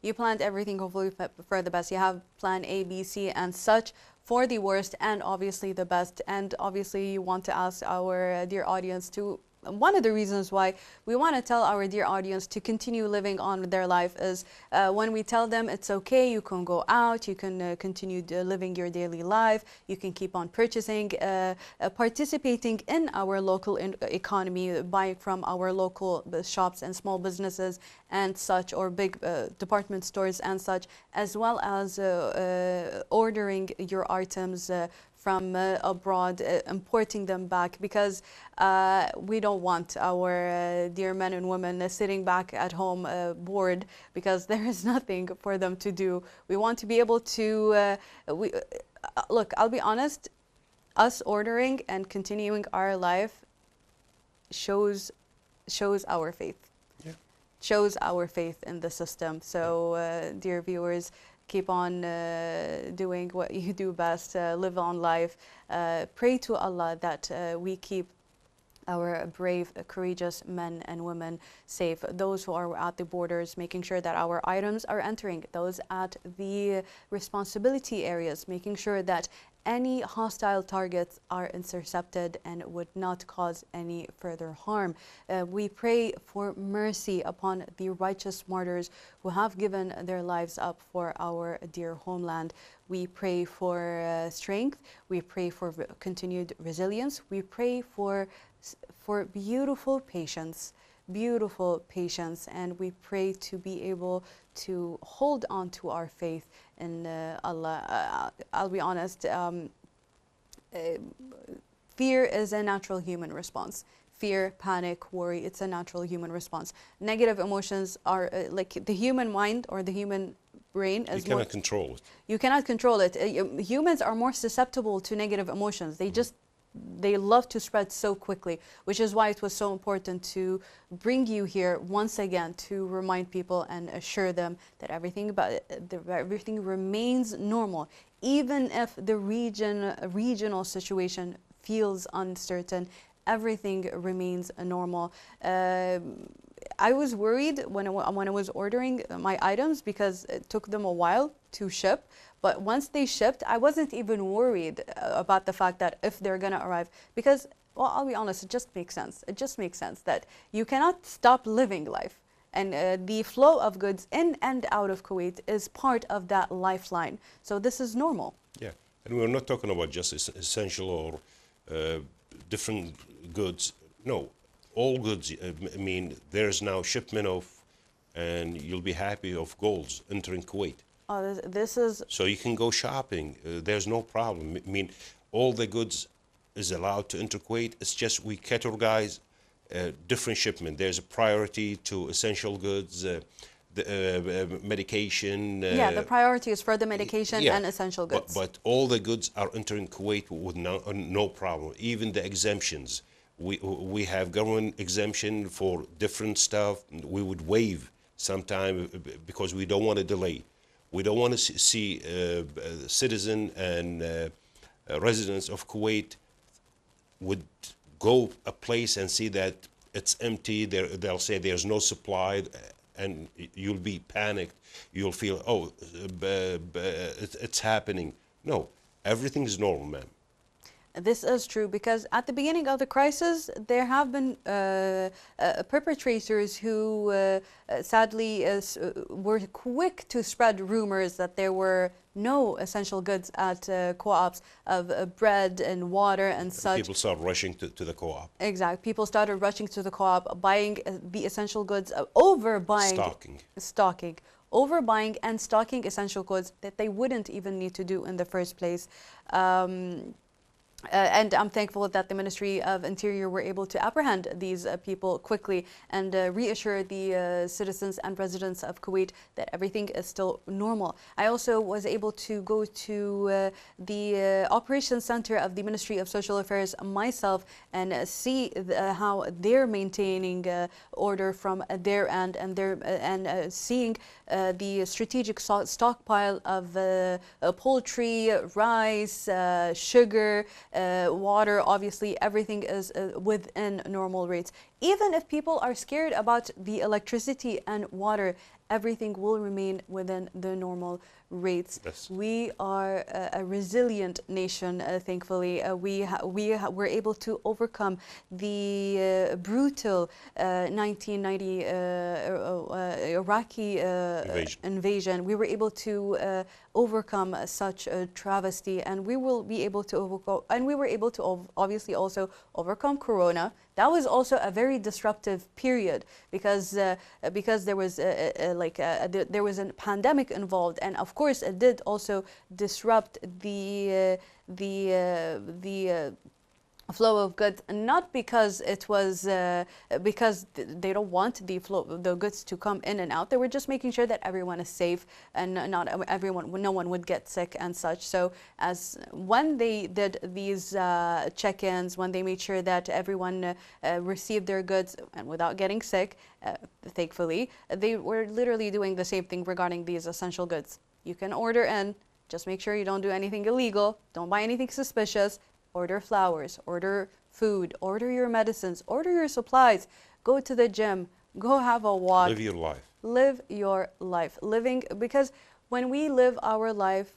You planned everything, hopefully for the best. You have plan A, B, C, and such for the worst, and obviously the best. And obviously, you want to ask our dear audience to one of the reasons why we want to tell our dear audience to continue living on their life is when we tell them it's okay, you can go out, you can continue living your daily life, you can keep on purchasing, participating in our local economy, buying from our local shops and small businesses and such, or big department stores and such, as well as ordering your items from abroad, importing them back, because we don't want our dear men and women sitting back at home bored because there is nothing for them to do. We want to be able to, look, I'll be honest, us ordering and continuing our life shows our faith. Yeah. Shows our faith in the system. So, dear viewers, keep on doing what you do best, live on life, pray to Allah that we keep our brave, courageous men and women safe, those who are at the borders, making sure that our items are entering, those at the responsibility areas, making sure that any hostile targets are intercepted and would not cause any further harm. We pray for mercy upon the righteous martyrs who have given their lives up for our dear homeland. We pray for strength. We pray for continued resilience. We pray for beautiful patience, and we pray to be able to hold on to our faith in Allah. I'll be honest, fear is a natural human response. Fear, panic, worry, it's a natural human response. Negative emotions are like the human mind or the human brain is You cannot control it. You cannot control it. Humans are more susceptible to negative emotions. They love to spread so quickly, which is why it was so important to bring you here once again to remind people and assure them that everything remains normal, even if the regional situation feels uncertain. Everything remains normal. I was worried when I was ordering my items because it took them a while to ship. But once they shipped, I wasn't even worried about the fact that if they're going to arrive. Because, well, I'll be honest, it just makes sense. It just makes sense that you cannot stop living life. And the flow of goods in and out of Kuwait is part of that lifeline. So this is normal. Yeah, and we're not talking about just essential or different goods. No, all goods. I mean, there's now shipment of, and you'll be happy, of golds entering Kuwait. Oh, this is... So you can go shopping. There's no problem. I mean, all the goods is allowed to enter Kuwait. It's just we categorize different shipment. There's a priority to essential goods, medication. Yeah, the priority is for the medication and essential goods. But all the goods are entering Kuwait with no problem. Even the exemptions. We have government exemption for different stuff. We would waive sometime because we don't want to delay. We don't want to see citizen and residents of Kuwait would go a place and see that it's empty. They'll say there's no supply, and you'll be panicked. You'll feel, oh, it's happening. No, everything is normal, ma'am. This is true because at the beginning of the crisis, there have been perpetrators who sadly were quick to spread rumors that there were no essential goods at co-ops of bread and water and such. People started rushing to the co-op. Exactly. People started rushing to the co-op, buying the essential goods, overbuying. Stocking. Overbuying and stocking essential goods that they wouldn't even need to do in the first place. And I'm thankful that the Ministry of Interior were able to apprehend these people quickly and reassure the citizens and residents of Kuwait that everything is still normal. I also was able to go to the Operations Center of the Ministry of Social Affairs myself and see how they're maintaining order from their end and seeing the strategic stockpile of poultry, rice, sugar, water. Obviously, everything is within normal rates. Even if people are scared about the electricity and water, everything will remain within the normal rates. Yes. We are a resilient nation, thankfully. We were able to overcome the brutal 1990 Iraqi invasion. We were able to overcome such a travesty, and we will be able to overcome, and we were able to obviously also overcome Corona. That was also a very disruptive period because there was there was a pandemic involved, and of course it did also disrupt the flow of goods, not because it was because they don't want the goods to come in and out. They were just making sure that everyone is safe and no one would get sick and such. So as when they did these check-ins, when they made sure that everyone received their goods and without getting sick, thankfully, they were literally doing the same thing regarding these essential goods. You can order in, just make sure you don't do anything illegal, don't buy anything suspicious. Order flowers, order food, order your medicines, order your supplies, go to the gym, go have a walk. Live your life. Live your life. Because when we live our life,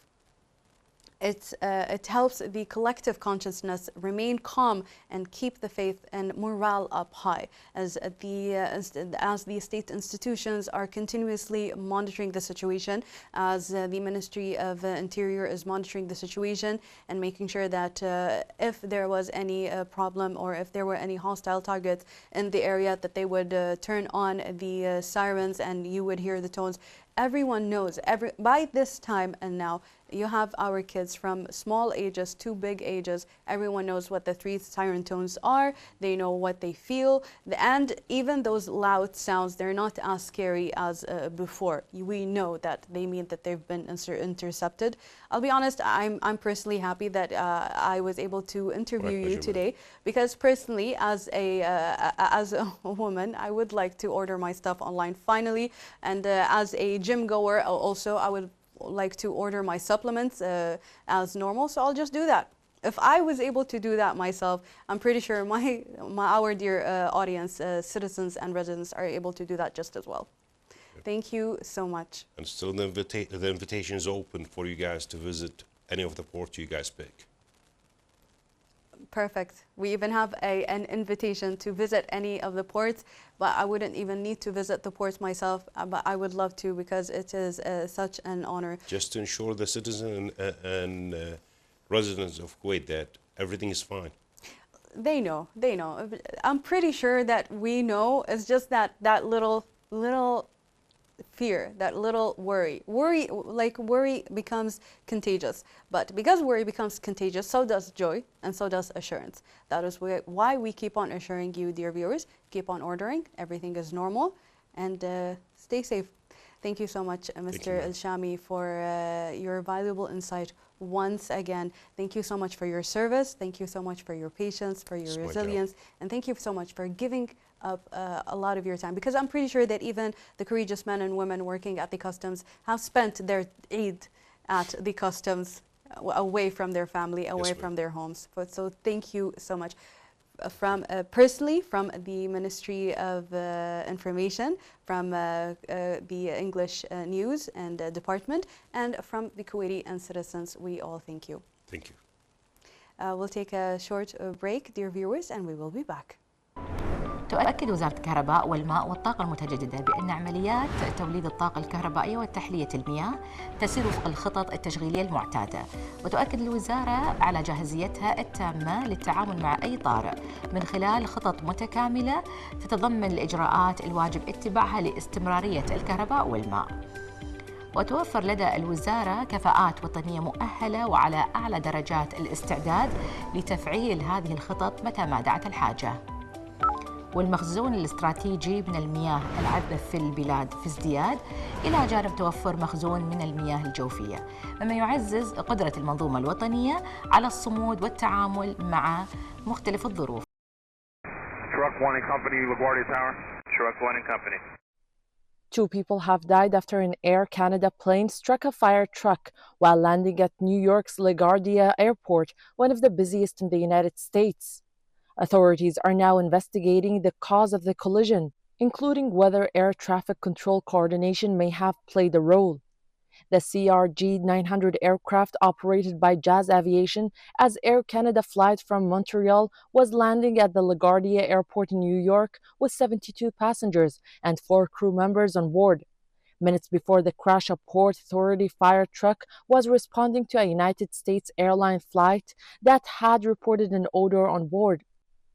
it helps the collective consciousness remain calm and keep the faith and morale up high as the state institutions are continuously monitoring the situation, as the Ministry of Interior is monitoring the situation and making sure that if there was any problem or if there were any hostile targets in the area, that they would turn on the sirens and you would hear the tones. Everyone knows, by this time and now, you have our kids from small ages to big ages. Everyone knows what the 3 siren tones are. They know what they feel. And even those loud sounds, they're not as scary as before. We know that they mean that they've been intercepted. I'll be honest, I'm personally happy that I was able to interview you today, because personally, as a woman, I would like to order my stuff online finally. And as a gym goer also, I would like to order my supplements as normal, so I'll just do that. If I was able to do that myself, I'm pretty sure our dear audience, citizens and residents, are able to do that just as well. Thank you so much. And still the invitation is open for you guys to visit any of the ports you guys pick. Perfect. We even have an invitation to visit any of the ports, but I wouldn't even need to visit the ports myself, but I would love to, because it is such an honor. Just to ensure the citizens and residents of Kuwait that everything is fine. They know. I'm pretty sure that we know. It's just that little fear, that little worry. Worry becomes contagious. But because worry becomes contagious, so does joy and so does assurance. That is why we keep on assuring you, dear viewers, keep on ordering. Everything is normal, and stay safe. Thank you so much, Mr. Al-Shami, for your valuable insight once again. Thank you so much for your service. Thank you so much for your patience, for your resilience. And thank you so much for giving up a lot of your time, because I'm pretty sure that even the courageous men and women working at the customs have spent their Eid at the customs, away from their family, away from their homes. So thank you so much. From personally, from the Ministry of Information, from the English News and Department, and from the Kuwaiti and citizens, we all thank you. Thank you. We'll take a short break, dear viewers, and we will be back. تؤكد وزارة الكهرباء والماء والطاقة المتجددة بأن عمليات توليد الطاقة الكهربائية وتحلية المياه تسير وفق الخطط التشغيلية المعتادة، وتؤكد الوزارة على جاهزيتها التامة للتعامل مع أي طارئ من خلال خطط متكاملة تتضمن الإجراءات الواجب اتباعها لاستمرارية الكهرباء والماء. وتوفر لدى الوزارة كفاءات وطنية مؤهلة وعلى أعلى درجات الاستعداد لتفعيل هذه الخطط متى ما دعت الحاجة. والمخزون الاستراتيجي من المياه العذبة في البلاد في ازدياد، إلى جانب توفر مخزون من المياه الجوفية، مما يعزز قدرة المنظومة الوطنية على الصمود والتعامل مع مختلف الظروف. Truck 1 and Company, LaGuardia Tower. Truck 1 and Company. 2 people have died after an Air Canada plane struck a fire truck while landing at New York's LaGuardia Airport, one of the busiest in the United States. Authorities are now investigating the cause of the collision. including whether air traffic control coordination may have played a role. The CRJ-900 aircraft operated by Jazz Aviation as Air Canada flight from Montreal was landing at the LaGuardia Airport in New York with 72 passengers and 4 crew members on board. Minutes before the crash, a Port Authority fire truck was responding to a United States airline flight that had reported an odor on board.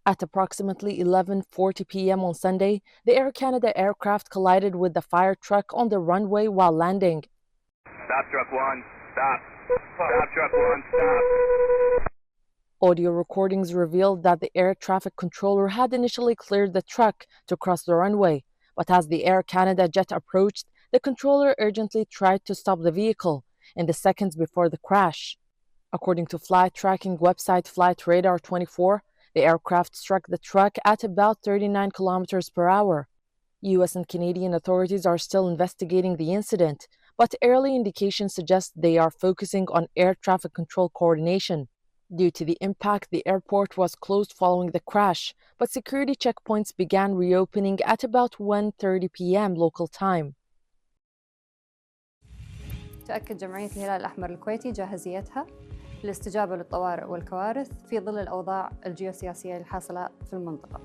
At approximately 11:40 p.m. on Sunday, the Air Canada aircraft collided with the fire truck on the runway while landing. Stop, truck 1. Stop. Stop, truck 1. Stop. Audio recordings revealed that the air traffic controller had initially cleared the truck to cross the runway, but as the Air Canada jet approached, the controller urgently tried to stop the vehicle in the seconds before the crash. According to flight tracking website Flight Radar 24, the aircraft struck the truck at about 39 kilometers per hour. U.S. and Canadian authorities are still investigating the incident, but early indications suggest they are focusing on air traffic control coordination. Due to the impact, the airport was closed following the crash, but security checkpoints began reopening at about 1:30 p.m. local time. تؤكد جمعية الهلال الأحمر الكويتي جاهزيتها للاستجابة للطوارئ والكوارث في ظل الأوضاع الجيوسياسية الحاصلة في المنطقة.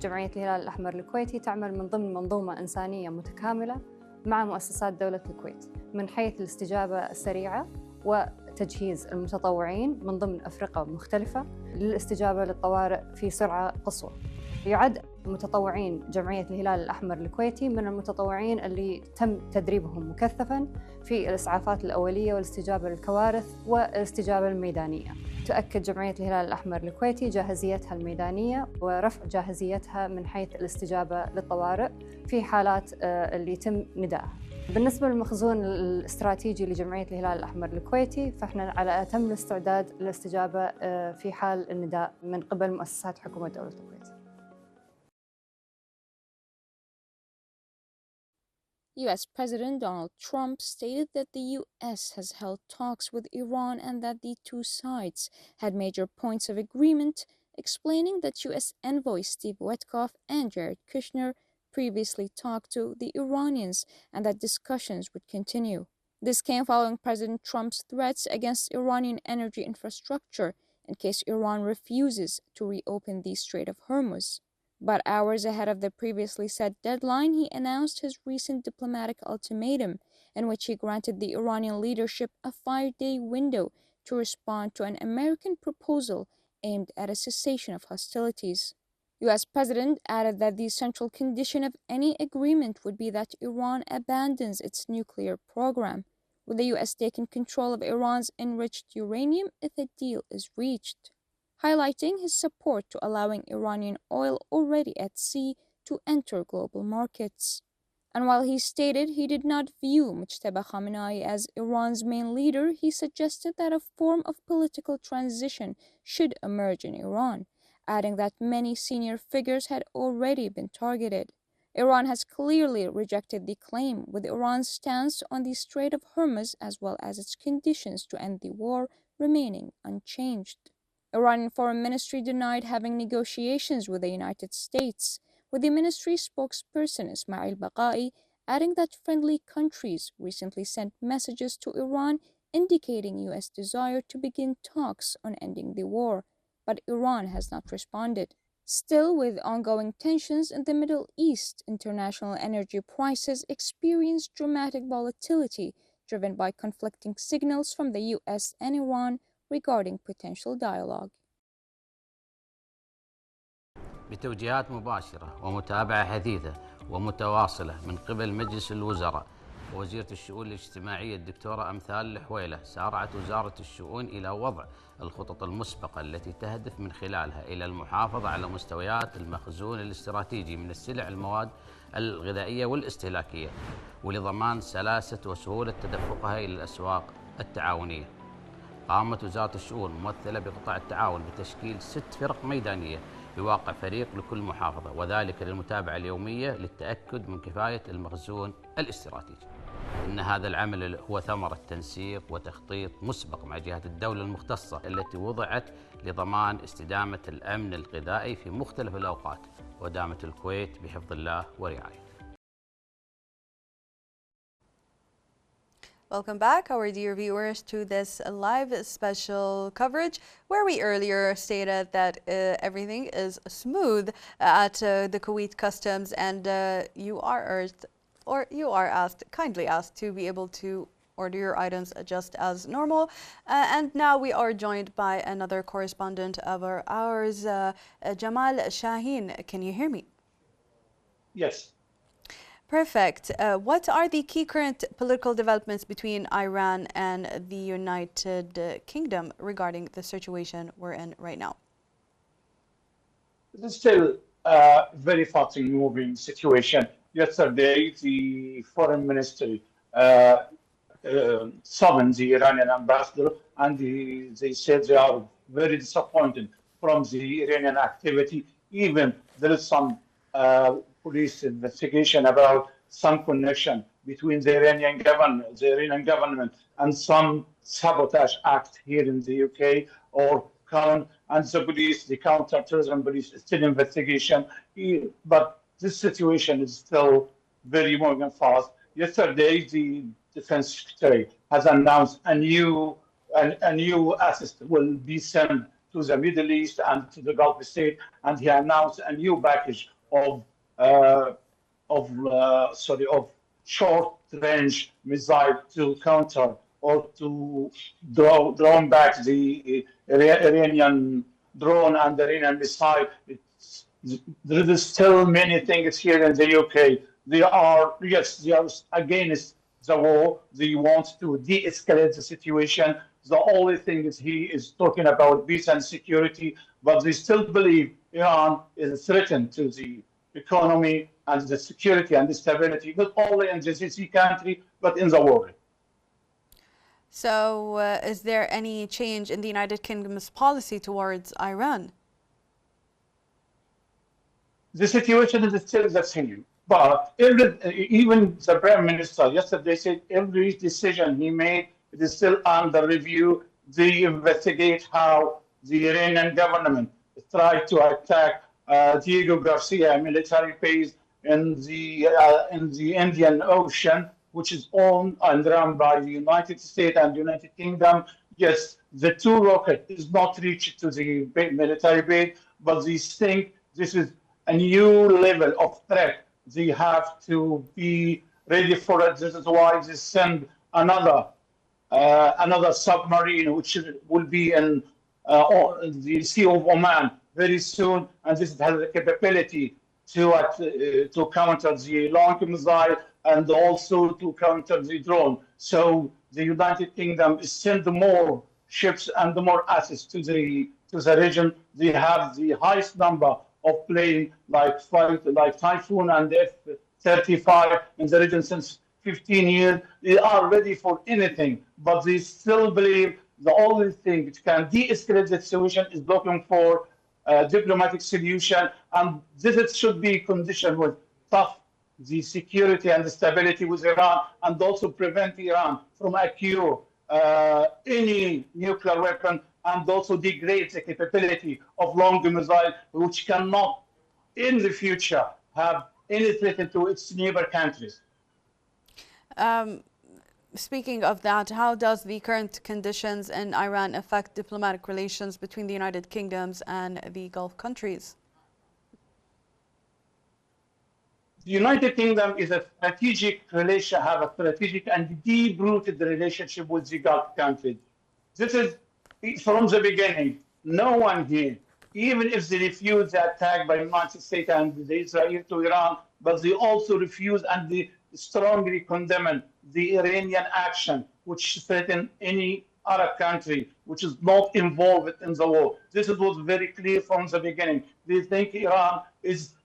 جمعية الهلال الأحمر الكويتي تعمل من ضمن منظومة إنسانية متكاملة مع مؤسسات دولة الكويت من حيث الاستجابة السريعة وتجهيز المتطوعين من ضمن أفرقة مختلفة للاستجابة للطوارئ في سرعة قصوى. يعد متطوعين جمعية الهلال الأحمر الكويتي من المتطوعين اللي تم تدريبهم مكثفاً في الإسعافات الأولية والاستجابة للكوارث والاستجابة الميدانية. تؤكد جمعية الهلال الأحمر الكويتي جاهزيتها الميدانية ورفع جاهزيتها من حيث الاستجابة للطوارئ في حالات اللي يتم ندائها. بالنسبة للمخزون الاستراتيجي لجمعية الهلال الأحمر الكويتي فإحنا على أتم الاستعداد للاستجابة في حال النداء من قبل مؤسسات حكومة دولة الكويت. U.S. President Donald Trump stated that the U.S. has held talks with Iran and that the two sides had major points of agreement, explaining that U.S. envoy Steve Witkoff and Jared Kushner previously talked to the Iranians and that discussions would continue. This came following President Trump's threats against Iranian energy infrastructure in case Iran refuses to reopen the Strait of Hormuz. But hours ahead of the previously set deadline, he announced his recent diplomatic ultimatum, in which he granted the Iranian leadership a 5-day window to respond to an American proposal aimed at a cessation of hostilities. U.S. President added that the central condition of any agreement would be that Iran abandons its nuclear program, with the U.S. taking control of Iran's enriched uranium if a deal is reached, highlighting his support to allowing Iranian oil already at sea to enter global markets. And while he stated he did not view Mujtaba Khamenei as Iran's main leader, he suggested that a form of political transition should emerge in Iran, adding that many senior figures had already been targeted. Iran has clearly rejected the claim, with Iran's stance on the Strait of Hormuz as well as its conditions to end the war remaining unchanged. Iranian Foreign Ministry denied having negotiations with the United States, with the ministry spokesperson Ismail Baqai adding that friendly countries recently sent messages to Iran indicating U.S. desire to begin talks on ending the war, but Iran has not responded. Still, with ongoing tensions in the Middle East, international energy prices experienced dramatic volatility driven by conflicting signals from the U.S. and Iran regarding potential dialogue. بتوجيهات مباشرة ومتابعة حثيثة ومتواصلة من قبل مجلس الوزراء ووزيرة الشؤون الاجتماعية الدكتورة أمثال الحويلة، سارعت وزارة الشؤون إلى وضع الخطط المسبقة التي تهدف من خلالها إلى المحافظة على مستويات المخزون الاستراتيجي من السلع المواد الغذائية والاستهلاكية، ولضمان سلاسة وسهولة تدفقها إلى الأسواق التعاونية. قامت وزارة الشؤون ممثلة بقطاع التعاون بتشكيل 6 فرق ميدانية بواقع فريق لكل محافظة، وذلك للمتابعة اليومية للتأكد من كفاية المخزون الاستراتيجي. إن هذا العمل هو ثمرة تنسيق وتخطيط مسبق مع جهات الدولة المختصة التي وضعت لضمان استدامة الأمن الغذائي في مختلف الأوقات ودامت الكويت بحفظ الله ورعايته. Welcome back, our dear viewers, to this live special coverage where we earlier stated that everything is smooth at the Kuwait Customs, and you are kindly asked to be able to order your items just as normal. And now we are joined by another correspondent of ours, Jamal Shaheen. Can you hear me? Yes. Perfect. What are the key current political developments between Iran and the United Kingdom regarding the situation we're in right now? It's still a very fast-moving situation. Yesterday, the foreign ministry summoned the Iranian ambassador, and they said they are very disappointed from the Iranian activity. Even there is some police investigation about some connection between the Iranian government and some sabotage act here in the UK or and the police, the counter-terrorism police, is still investigation. But this situation is still very moving fast. Yesterday, the Defense Secretary has announced a new assist will be sent to the Middle East and to the Gulf state, and he announced a new package of short-range missile to counter or to draw back the Iranian drone and the Iranian missile. There is still many things here in the UK. They are against the war. They want to de-escalate the situation. The only thing is he is talking about peace and security, but they still believe Iran is a threat to the economy and the security and the stability, not only in the GCC country, but in the world. So is there any change in the United Kingdom's policy towards Iran? The situation is still the same. But even the Prime Minister yesterday said every decision he made is still under review. They investigate how the Iranian government tried to attack Diego Garcia military base in the Indian Ocean, which is owned and run by the United States and United Kingdom. Yes, the two rockets is not reached to the military base, but they think this is a new level of threat. They have to be ready for it. This is why they send another submarine, which will be in the Sea of Oman very soon, and this has the capability to counter the long missile and also to counter the drone. So the United Kingdom send more ships and more assets to the region. They have the highest number of planes like Typhoon and F-35 in the region since 15 years. They are ready for anything, but they still believe the only thing which can de-escalate the situation is looking for a diplomatic solution, and this should be conditioned with the security and the stability with Iran, and also prevent Iran from acquiring any nuclear weapon, and also degrade the capability of long missile, which cannot in the future have any threat to its neighbor countries. Speaking of that, how does the current conditions in Iran affect diplomatic relations between the United Kingdoms and the Gulf countries? The United Kingdom is a strategic relation, have a strategic and deep-rooted relationship with the Gulf countries. This is from the beginning. No one here, even if they refuse the attack by the United States and Israel to Iran, but they also refuse and they strongly condemn the Iranian action, which threatens any Arab country which is not involved in the war. This was very clear from the beginning. They think Iran is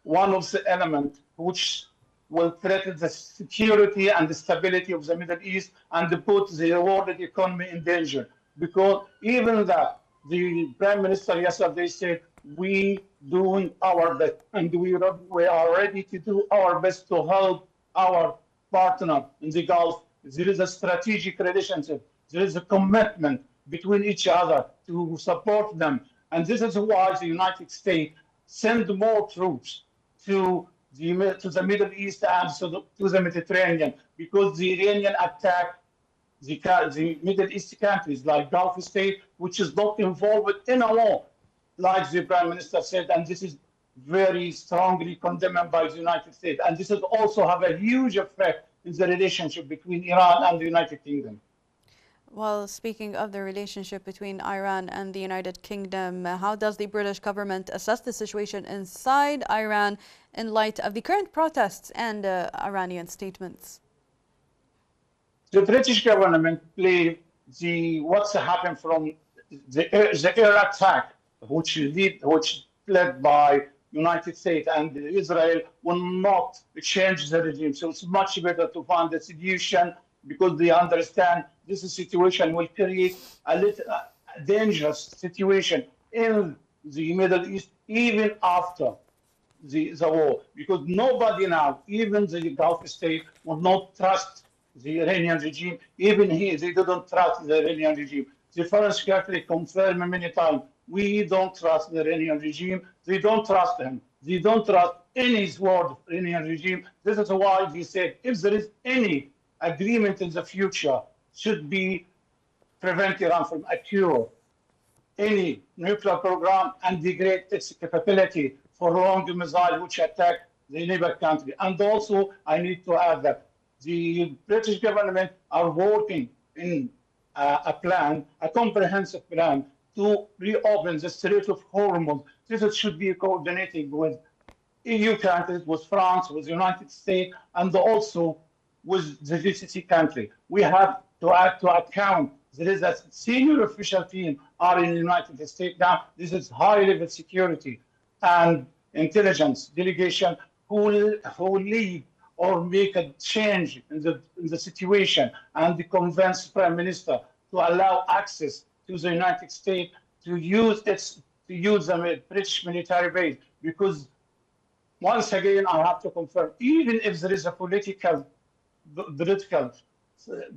one of the elements which will threaten the security and the stability of the Middle East and put the world economy in danger. Because even that, the Prime Minister yesterday said, we doing our best and we are ready to do our best to help our partner in the Gulf. There is a strategic relationship. There is a commitment between each other to support them. And this is why the United States send more troops to the Middle East and to the Mediterranean, because the Iranian attack the Middle East countries like Gulf state, which is not involved in a war, like the Prime Minister said, and this is very strongly condemned by the United States. And this will also have a huge effect in the relationship between Iran and the United Kingdom. Well, speaking of the relationship between Iran and the United Kingdom, how does the British government assess the situation inside Iran in light of the current protests and Iranian statements? The British government believes what's happened from the air attack, which led by United States and Israel, will not change the regime. So it's much better to find a solution, because they understand this situation will create a dangerous situation in the Middle East, even after the war. Because nobody now, even the Gulf state, will not trust the Iranian regime. Even here, they don't trust the Iranian regime. The Foreign Secretary confirmed many times, we don't trust the Iranian regime. They don't trust him. They don't trust any word of the Iranian regime. This is why they said, if there is any agreement in the future, should be prevent Iran from acquiring any nuclear program and degrade its capability for long missiles which attack the neighbor country. And also, I need to add that the British government are working in a plan, a comprehensive plan, to reopen the Strait of Hormuz. This should be coordinated with EU countries, with France, with the United States, and also with the GCC country. We have to add to account there is a senior official team are in the United States now. This is high-level security and intelligence delegation who will lead or make a change in the situation and convince Prime Minister to allow access to the United States to use the British military base. Because once again, I have to confirm, even if there is a political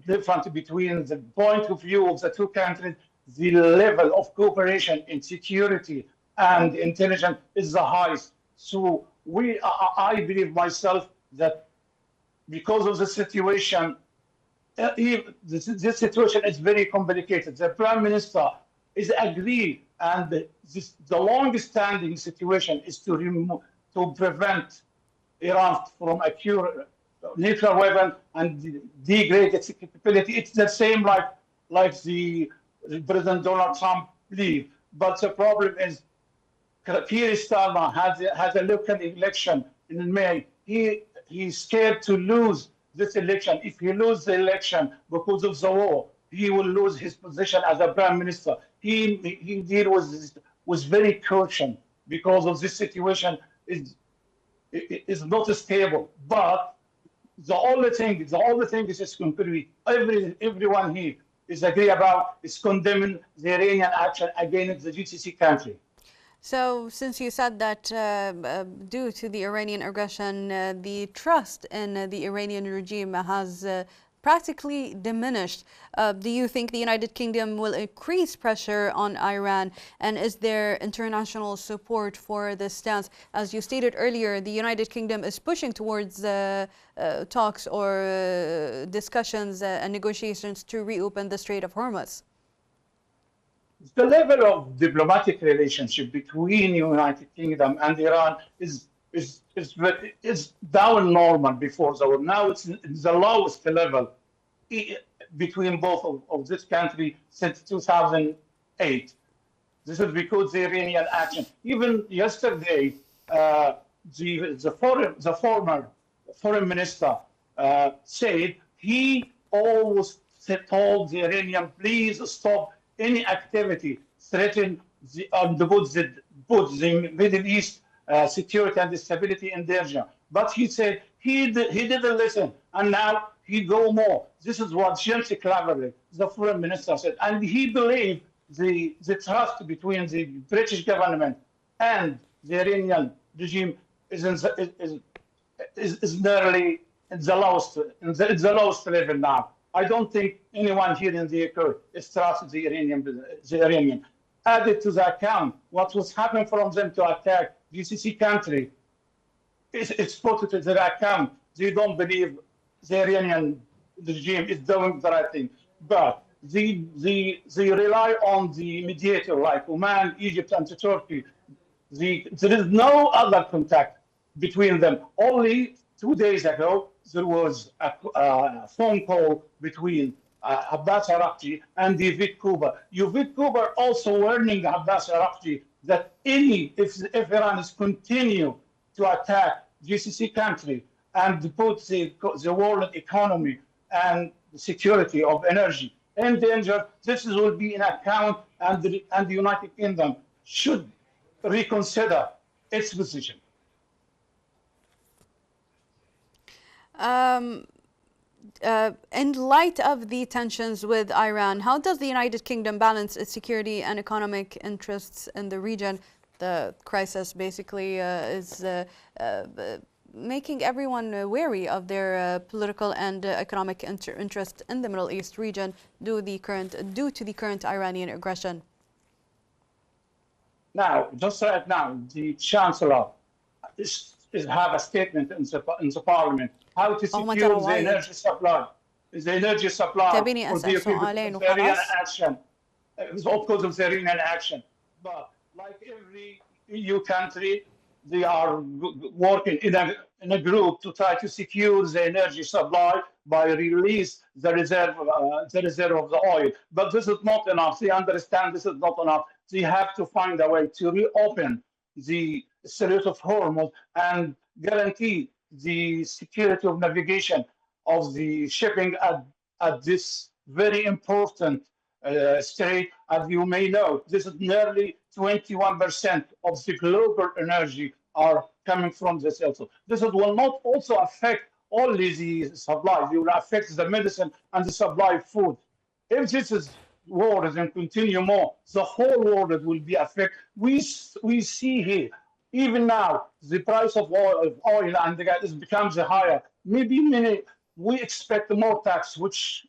difference between the point of view of the two countries, the level of cooperation in security and intelligence is the highest. So I believe myself that because of the situation, this situation is very complicated. The Prime Minister is agreed, and the longest-standing situation is to prevent Iran from acquiring nuclear weapon and degrade its capability. It's the same like the President Donald Trump believed. But the problem is, Keir Starmer has a local election in May. He's scared to lose this election. If he loses the election because of the war, he will lose his position as a prime minister. He deal was very cautious because of this situation is not stable. But the only thing is complete. Everyone here is agree about is condemning the Iranian action against the GCC country. So, since you said that due to the Iranian aggression, the trust in the Iranian regime has practically diminished, do you think the United Kingdom will increase pressure on Iran? And is there international support for this stance? As you stated earlier, the United Kingdom is pushing towards talks or discussions and negotiations to reopen the Strait of Hormuz. The level of diplomatic relationship between the United Kingdom and Iran is down normal before the war. Now it's the lowest level between both of this country since 2008. This is because the Iranian action. Even yesterday, the former foreign minister said he always told the Iranian, please stop any activity threaten the Middle East security and stability in danger. But he said he didn't listen, and now he go more. This is what James Cleverly, the foreign minister, said, and he believed the trust between the British government and the Iranian regime is nearly the lowest level now. I don't think anyone here in the UK is trusting the Iranian. Added to the account, what was happening from them to attack GCC country, it's put to their account. They don't believe the Iranian regime is doing the right thing. But they rely on the mediator like Oman, Egypt, and Turkey. There is no other contact between them. Only 2 days ago, there was a phone call between Abbas Araghchi and David Kuba. David Kuba also warning Abbas Araghchi that if Iran is continue to attack GCC country and put the world economy and the security of energy in danger, this will be an account, and the United Kingdom should reconsider its position. In light of the tensions with Iran, how does the United Kingdom balance its security and economic interests in the region? The crisis basically is making everyone wary of their political and economic interest in the Middle East region due to the current Iranian aggression. Now, just right now, the Chancellor have a statement in the Parliament how to secure the energy supply. The energy supply for the Iranian action, because of the Iranian action. But like every EU country, they are working in a group to try to secure the energy supply by release the reserve of the oil. But this is not enough. They understand this is not enough. They have to find a way to reopen the Strait of Hormuz and guarantee the security of navigation of the shipping at this very important strait. As you may know, this is nearly 21% of the global energy are coming from this also. This will not also affect only the supply, it will affect the medicine and the supply of food. If this war is going to continue more, the whole world will be affected. We see here, even now, the price of oil and the gas becomes higher. Maybe we expect more tax, which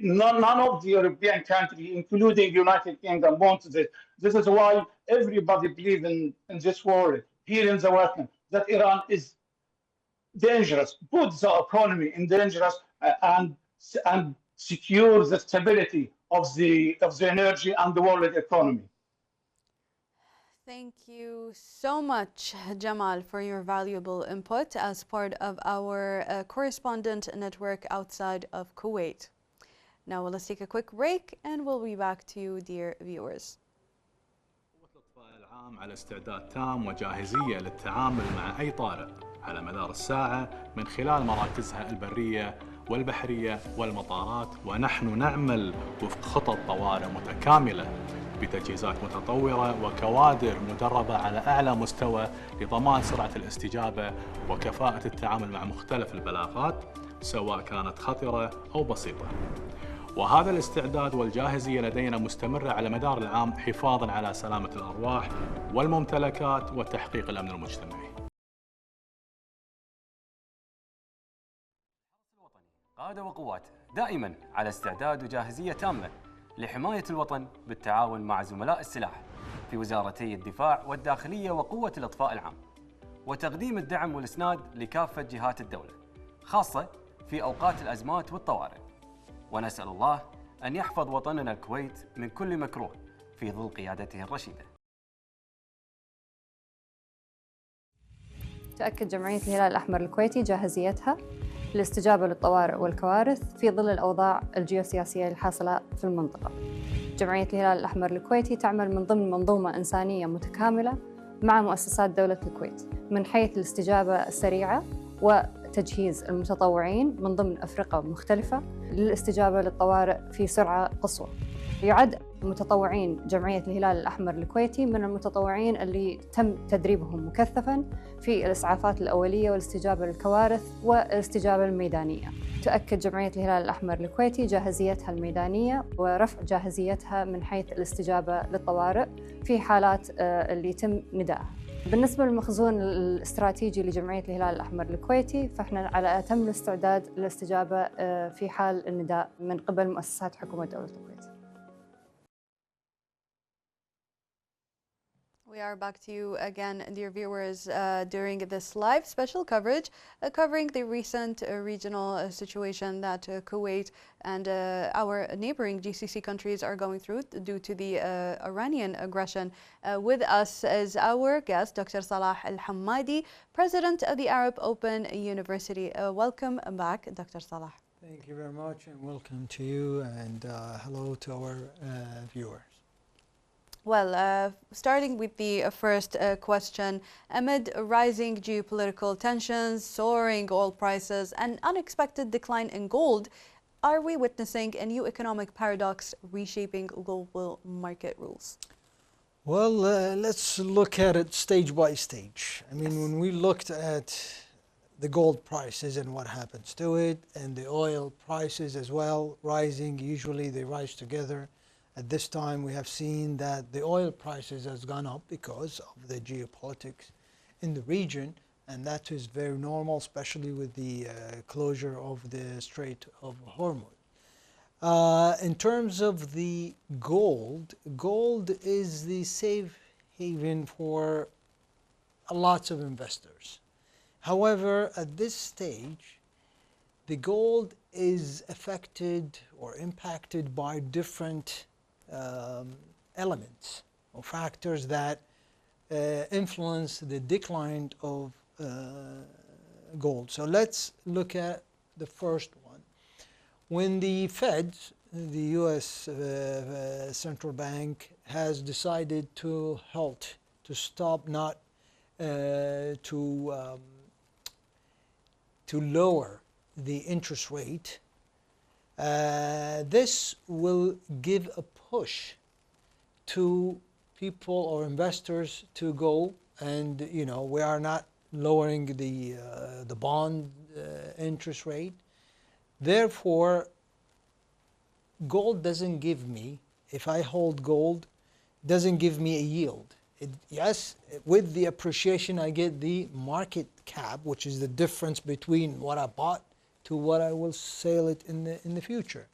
none of the European countries, including United Kingdom, wants this. This is why everybody believes in this world, here in the West, that Iran is dangerous, puts the economy in dangerous, and secures the stability of the energy and the world economy. Thank you so much, Jamal, for your valuable input as part of our correspondent network outside of Kuwait. Now let's take a quick break and we'll be back to you, dear viewers. الإطفاء العام على استعداد تام وجاهزية للتعامل مع أي طارئ على مدار الساعة من خلال مراكزها البرية والبحرية والمطارات، ونحن نعمل وفق خطط طوارئ متكاملة بتجهيزات متطورة وكوادر مدربة على أعلى مستوى لضمان سرعة الاستجابة وكفاءة التعامل مع مختلف البلاغات سواء كانت خطرة أو بسيطة. وهذا الاستعداد والجاهزية لدينا مستمرة على مدار العام حفاظاً على سلامة الأرواح والممتلكات وتحقيق الأمن المجتمعي. قادة وقوات دائماً على استعداد وجاهزية تامة لحماية الوطن بالتعاون مع زملاء السلاح في وزارتي الدفاع والداخلية وقوة الإطفاء العام، وتقديم الدعم والإسناد لكافة جهات الدولة خاصة في أوقات الأزمات والطوارئ. ونسأل الله أن يحفظ وطننا الكويت من كل مكروه في ظل قيادته الرشيدة. تؤكد جمعية الهلال الأحمر الكويتي جاهزيتها للاستجابة للطوارئ والكوارث في ظل الأوضاع الجيوسياسية الحاصلة في المنطقة. جمعية الهلال الأحمر الكويتي تعمل من ضمن منظومة إنسانية متكاملة مع مؤسسات دولة الكويت من حيث الاستجابة السريعة وتجهيز المتطوعين من ضمن أفرقة مختلفة للاستجابة للطوارئ في سرعة قصوى. يعد متطوعين جمعية الهلال الأحمر الكويتي من المتطوعين اللي تم تدريبهم مكثفاً في الإسعافات الأولية والاستجابة للكوارث والاستجابة الميدانية. تؤكد جمعية الهلال الأحمر الكويتي جاهزيتها الميدانية ورفع جاهزيتها من حيث الاستجابة للطوارئ في حالات اللي يتم ندائها. بالنسبة للمخزون الاستراتيجي لجمعية الهلال الأحمر الكويتي فإحنا على أتم الاستعداد للاستجابة في حال النداء من قبل مؤسسات حكومة دولة الكويت. We are back to you again, dear viewers, during this live special coverage covering the recent regional situation that Kuwait and our neighboring GCC countries are going through due to the Iranian aggression. With us is our guest, Dr. Salah Al Hammadi, President of the Arab Open University. Welcome back, Dr. Salah. Thank you very much, and welcome to you, and hello to our viewers. Well, starting with the first question, amid rising geopolitical tensions, soaring oil prices, and unexpected decline in gold, are we witnessing a new economic paradox reshaping global market rules? Well, let's look at it stage by stage. I mean, when we looked at the gold prices and what happens to it, and the oil prices as well rising, usually they rise together. At this time, we have seen that the oil prices has gone up because of the geopolitics in the region, and that is very normal, especially with the closure of the Strait of Hormuz. In terms of the gold is the safe haven for lots of investors. However, at this stage, the gold is affected or impacted by different elements or factors that influence the decline of gold. So let's look at the first one. When the Fed, the U.S. Central Bank, has decided to halt, to stop, not to lower the interest rate, this will give a push to people or investors to go, and we are not lowering the bond interest rate. Therefore, gold doesn't give me, if I hold gold, doesn't give me a yield. Yes, with the appreciation I get the market cap, which is the difference between what I bought to what I will sell it in the future.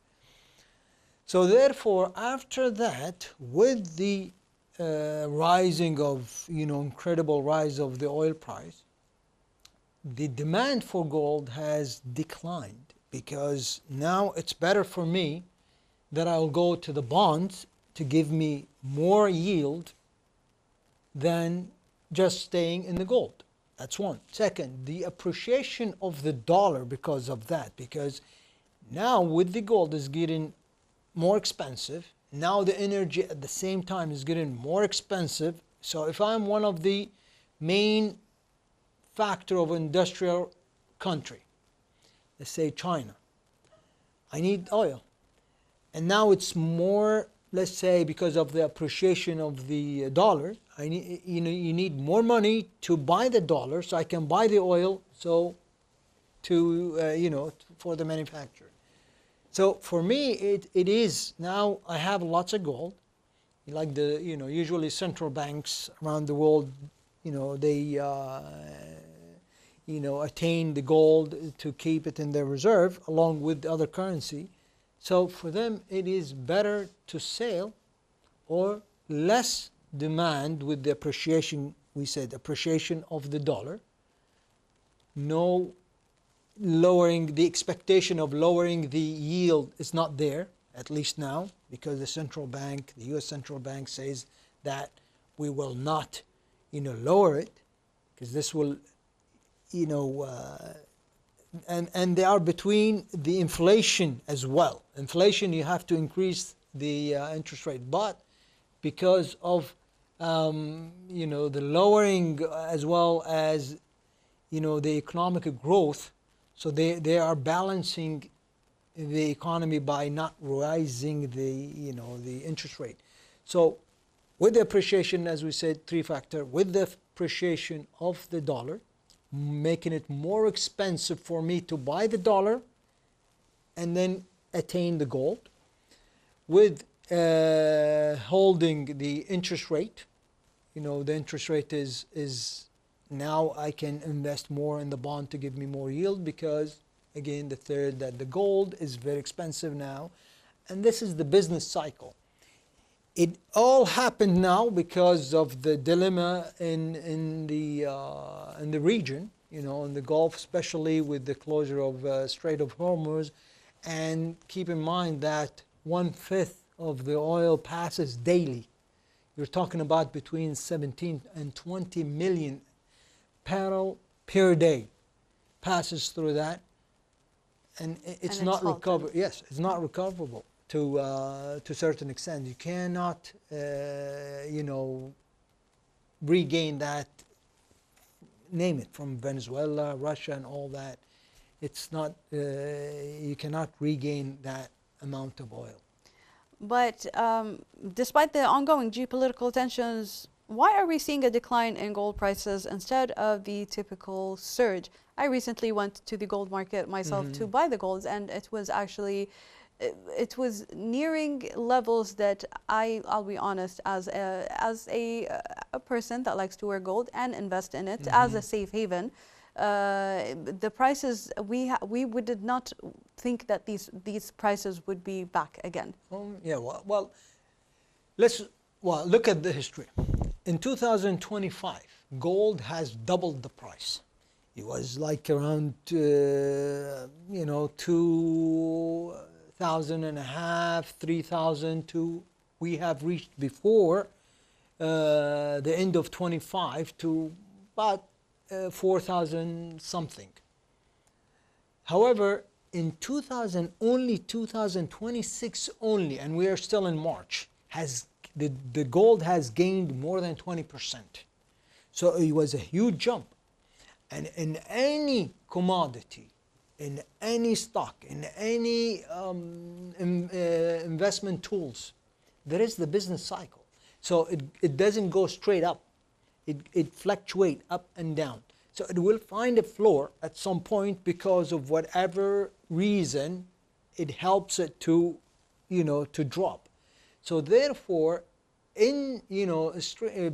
So therefore, after that, with the rising of, incredible rise of the oil price, the demand for gold has declined, because now it's better for me that I'll go to the bonds to give me more yield than just staying in the gold. That's one. Second, the appreciation of the dollar because of that, because now with the gold is getting more expensive, now the energy at the same time is getting more expensive. So if I'm one of the main factor of industrial country, let's say China, I need oil. And now it's more, let's say, because of the appreciation of the dollar, I need, you need more money to buy the dollar so I can buy the oil, so to, for the manufacturer. So for me, it is, now I have lots of gold. Like the, usually central banks around the world, they, attain the gold to keep it in their reserve along with other currency. So for them, it is better to sell or less demand with the appreciation, we said, appreciation of the dollar. No lowering, the expectation of lowering the yield is not there, at least now, because the central bank, the U.S. Central Bank says that we will not, lower it, because this will, and they are between the inflation as well. Inflation, you have to increase the interest rate, but because of the lowering as well as the economic growth, so they are balancing the economy by not rising the interest rate. So with the appreciation, as we said, three factor, with the appreciation of the dollar, making it more expensive for me to buy the dollar and then attain the gold, with holding the interest rate. The interest rate is now I can invest more in the bond to give me more yield, because again, the third, that the gold is very expensive now, and this is the business cycle. It all happened now because of the dilemma in the region, you know, in the Gulf, especially with the closure of Strait of Hormuz. And keep in mind that 1/5 of the oil passes daily. You're talking about between 17 and 20 million barrel per day passes through that, and it's not recoverable. Yes, it's not recoverable to a certain extent. You cannot, you know, regain that. Name it, from Venezuela, Russia, and all that. It's not. You cannot regain that amount of oil. But despite the ongoing geopolitical tensions, why are we seeing a decline in gold prices instead of the typical surge? I recently went to the gold market myself to buy the golds, and it was actually, it was nearing levels that I'll be honest, as a person that likes to wear gold and invest in it as a safe haven, the prices we did not think that these prices would be back again. Yeah, well, let's look at the history. In 2025, gold has doubled the price. It was like around you know, 2,500, 3,000 to we have reached before the end of 25 to about 4,000 something. However, in 2026 only, and we are still in March, the gold has gained more than 20%. So it was a huge jump. And in any commodity, in any stock, in any investment tools, there is the business cycle. So it doesn't go straight up. It fluctuates up and down. So it will find a floor at some point because of whatever reason it helps it to, you know, to drop. So therefore, in, you know,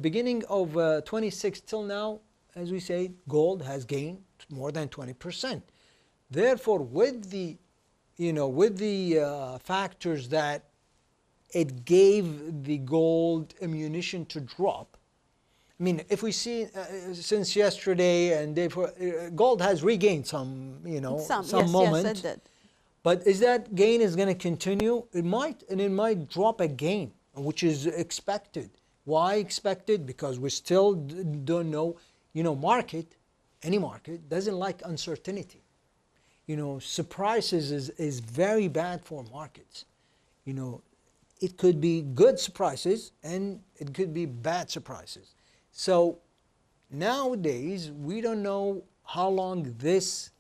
beginning of 26 till now, as we say, gold has gained more than 20%. Therefore, with the, you know, with the factors that it gave the gold ammunition to drop. I mean, if we see since yesterday and day before, gold has regained some, you know, some moment. Yes, it did. But is that gain is going to continue? It might, and it might drop again, which is expected. Why expected? Because we still don't know. You know, any market doesn't like uncertainty. You know, surprises is very bad for markets. You know, it could be good surprises and it could be bad surprises. So nowadays, we don't know how long this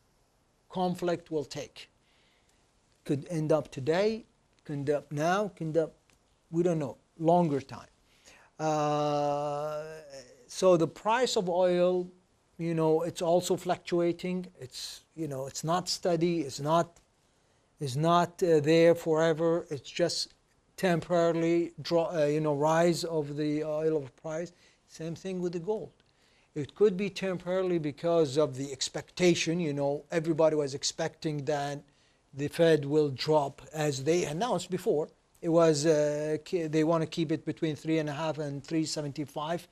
conflict will take. Could end up today, could end up now, could end up, we don't know, longer time. So the price of oil, you know, it's also fluctuating. It's, you know, it's not steady. It's not there forever. It's just temporarily you know, rise of the oil price. Same thing with the gold. It could be temporarily because of the expectation. You know, everybody was expecting that the Fed will drop, as they announced before. It was they want to keep it between 3.5 and 375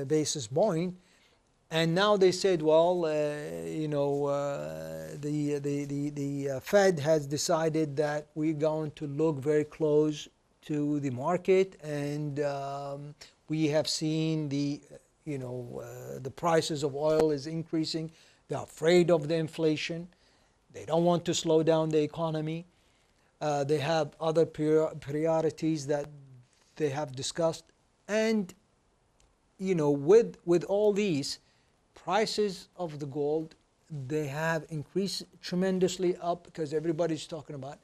basis point, and now they said, well, you know, the Fed has decided that we're going to look very close to the market, and we have seen the, you know, the prices of oil is increasing. They're afraid of the inflation. They don't want to slow down the economy. They have other priorities that they have discussed, and you know, with all these prices of the gold, they have increased tremendously up because everybody's talking about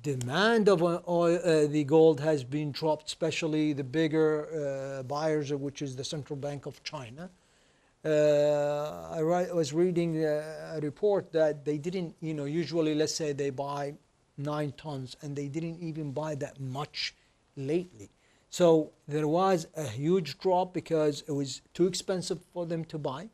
demand of oil. The gold has been dropped, especially the bigger buyers, which is the Central Bank of China. I was reading a report that they didn't, you know, usually let's say they buy 9 tons and they didn't even buy that much lately. So there was a huge drop because it was too expensive for them to buy.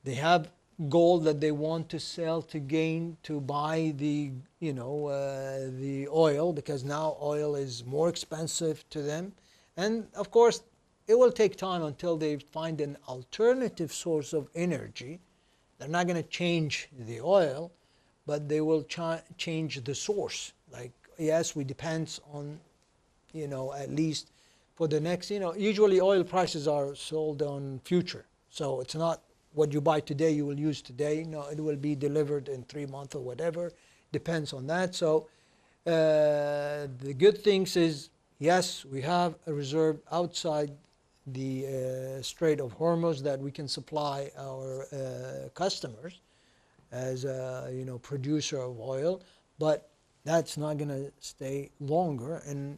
They have gold that they want to sell to gain to buy the the oil, because now oil is more expensive to them. And of course it will take time until they find an alternative source of energy. They're not going to change the oil, but they will change the source. Like, yes, we depend on, at least for the next, usually oil prices are sold on future. So it's not what you buy today you will use today. No, it will be delivered in 3 months or whatever. Depends on that. So the good things is, yes, we have a reserve outside the Strait of Hormuz that we can supply our customers as a producer of oil, but that's not going to stay longer. And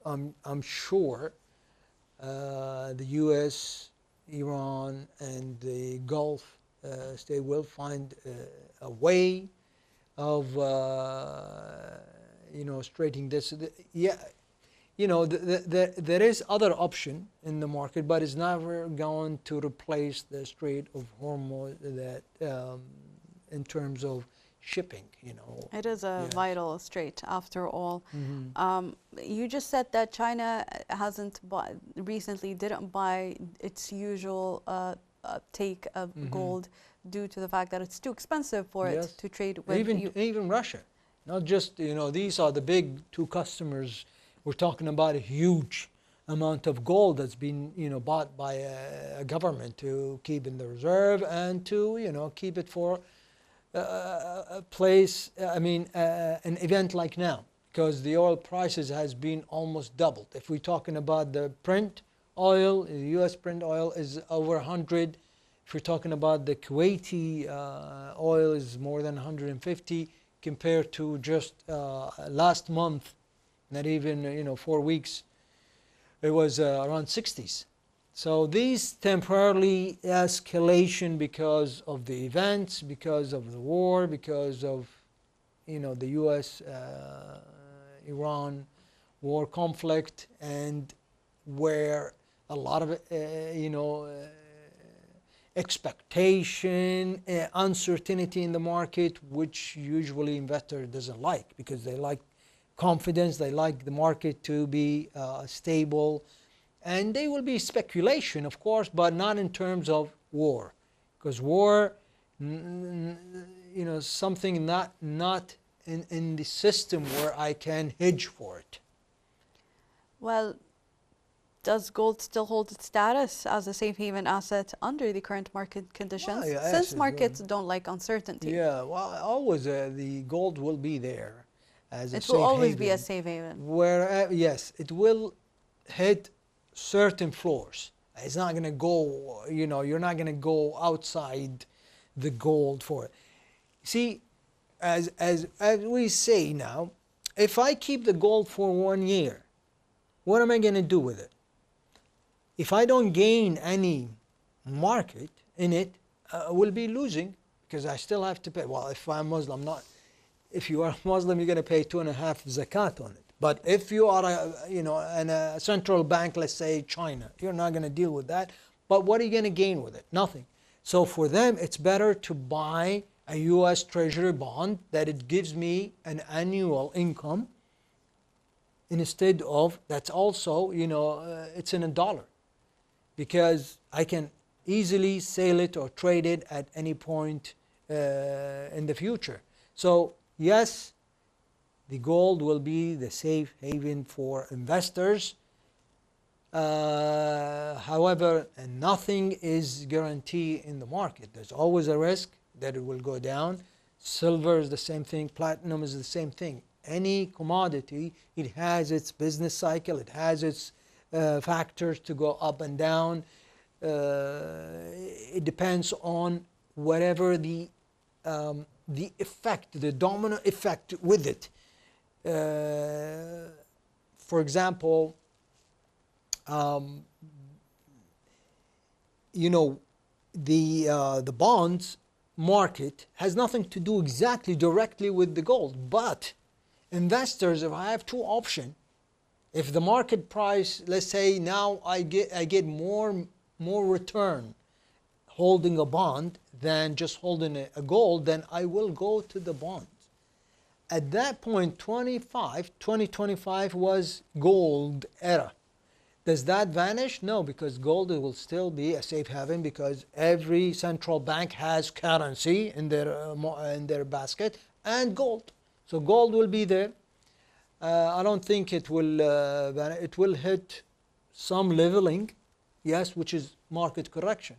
I'm sure the U.S., Iran, and the Gulf state will find a way of straightening this. There is other option in the market, but it's never going to replace the Strait of Hormuz that in terms of shipping. It is a vital strait after all. You just said that China recently didn't buy its usual take of gold due to the fact that it's too expensive for it to trade with. Even Russia, not just these are the big two customers. We're talking about a huge amount of gold that's been bought by a government to keep in the reserve and to keep it for a place, an event like now, because the oil prices has been almost doubled. If we're talking about the Brent oil, the U.S. Brent oil is over 100. If we're talking about the Kuwaiti oil, is more than 150 compared to just last month. Not even 4 weeks, it was around 60s. So these temporarily escalation because of the events, because of the war, because of the U.S. Iran war conflict, and where a lot of expectation, uncertainty in the market, which usually investor doesn't like, because they like confidence, they like the market to be stable, and they will be speculation, of course, but not in terms of war, because war, something not in the system where I can hedge for it. Well, does gold still hold its status as a safe haven asset under the current market conditions, since markets don't like uncertainty? Yeah, well, always the gold will be there. It will always be a safe haven. Where yes, it will hit certain floors. It's not going to go, you're not going to go outside the gold for it. See, as we say now, if I keep the gold for 1 year, what am I going to do with it? If I don't gain any market in it, I will be losing, because I still have to pay. Well, if I'm Muslim, not. If you are Muslim, you're going to pay 2.5 zakat on it. But if you are, in a central bank, let's say China, you're not going to deal with that. But what are you going to gain with it? Nothing. So for them, it's better to buy a U.S. Treasury bond that it gives me an annual income, instead of, that's also, it's in a dollar, because I can easily sell it or trade it at any point in the future. So yes, the gold will be the safe haven for investors. However, nothing is guaranteed in the market. There's always a risk that it will go down. Silver is the same thing. Platinum is the same thing. Any commodity, it has its business cycle. It has its factors to go up and down. It depends on whatever the effect, the domino effect with it. For example, the bonds market has nothing to do exactly directly with the gold, but investors, if I have two options, if the market price, let's say now I get more return holding a bond than just holding a gold, then I will go to the bonds. At that point, 2025 was gold era. Does that vanish? No, because gold will still be a safe haven because every central bank has currency in their basket and gold. So gold will be there. I don't think it will hit some leveling, yes, which is market correction.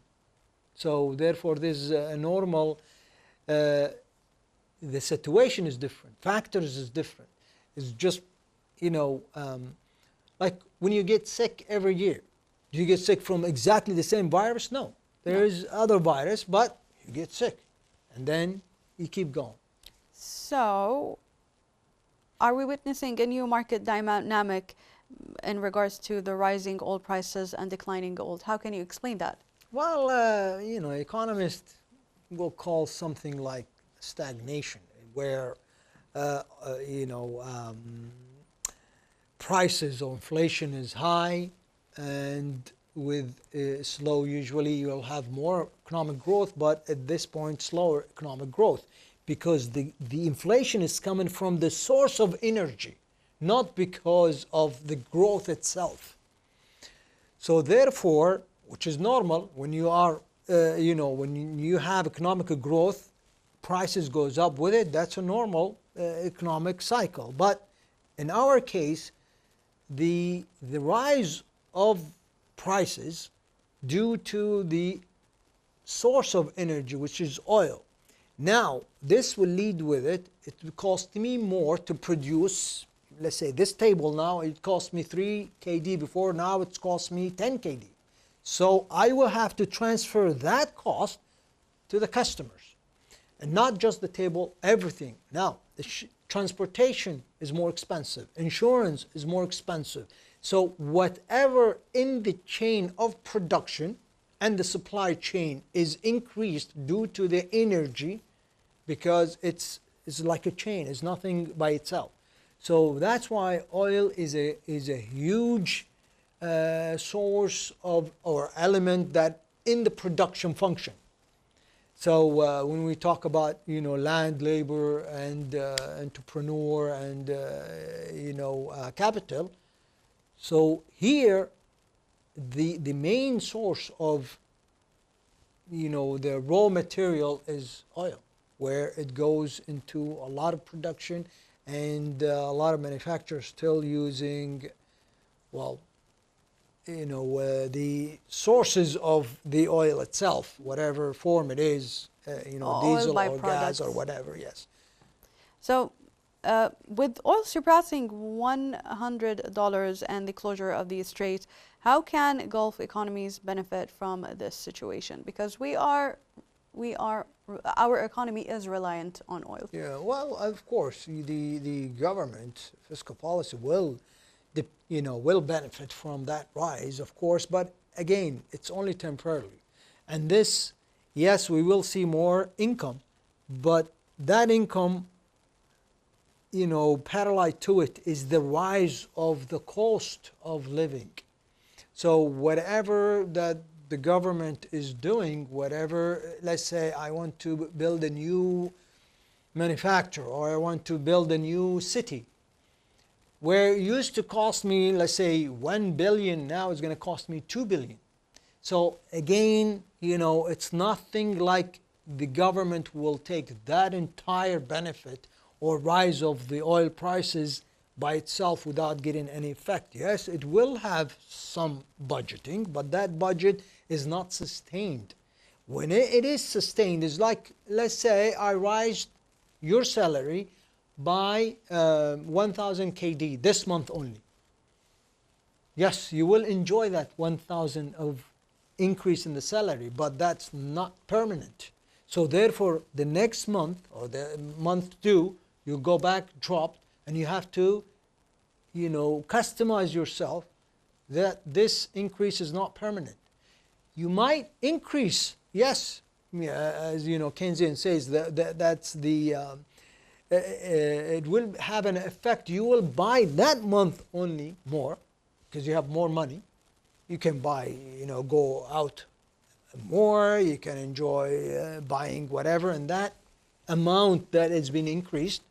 So therefore, this is a normal. The situation is different. Factors is different. It's just, like when you get sick every year, do you get sick from exactly the same virus? No. There is other virus, but you get sick. And then you keep going. So, are we witnessing a new market dynamic in regards to the rising oil prices and declining gold? How can you explain that? Well, economists will call something like stagnation, where, prices or inflation is high, and with slow, usually you'll have more economic growth, but at this point, slower economic growth, because the inflation is coming from the source of energy, not because of the growth itself. So therefore, which is normal, when you are, when you have economic growth, prices goes up with it. That's a normal economic cycle. But in our case, the rise of prices due to the source of energy, which is oil. Now, this will lead with it. It will cost me more to produce. Let's say this table now, it cost me 3 KD before. Now it's cost me 10 KD. So I will have to transfer that cost to the customers, and not just the table, everything. Now, the transportation is more expensive. Insurance is more expensive. So whatever in the chain of production and the supply chain is increased due to the energy, because it's like a chain. It's nothing by itself. So that's why oil is a huge source of or element that in the production function. So when we talk about land, labor, and entrepreneur and capital, so here the main source of the raw material is oil, where it goes into a lot of production, and a lot of manufacturers still using, the sources of the oil itself, whatever form it is, diesel or gas or whatever, yes. So with oil surpassing $100 and the closure of the Strait, how can Gulf economies benefit from this situation? Because our economy is reliant on oil. Yeah, well, of course, the government fiscal policy will benefit from that rise, of course, but again, it's only temporarily. And this, yes, we will see more income, but that income, parallel to it is the rise of the cost of living. So whatever that the government is doing, whatever, let's say I want to build a new manufacturer, or I want to build a new city, where it used to cost me, let's say, 1 billion, now it's going to cost me 2 billion. So again, it's nothing like the government will take that entire benefit or rise of the oil prices by itself without getting any effect. Yes, it will have some budgeting, but that budget is not sustained. When it is sustained, it's like, let's say I raised your salary by 1,000 KD this month only. Yes, you will enjoy that 1,000 of increase in the salary, but that's not permanent. So therefore, the next month or the month 2, you go back, dropped, and you have to, customize yourself that this increase is not permanent. You might increase, yes, as Keynesian says, that's the it will have an effect. You will buy that month only more because you have more money. You can buy, go out more, you can enjoy buying whatever, and that amount that has been increased,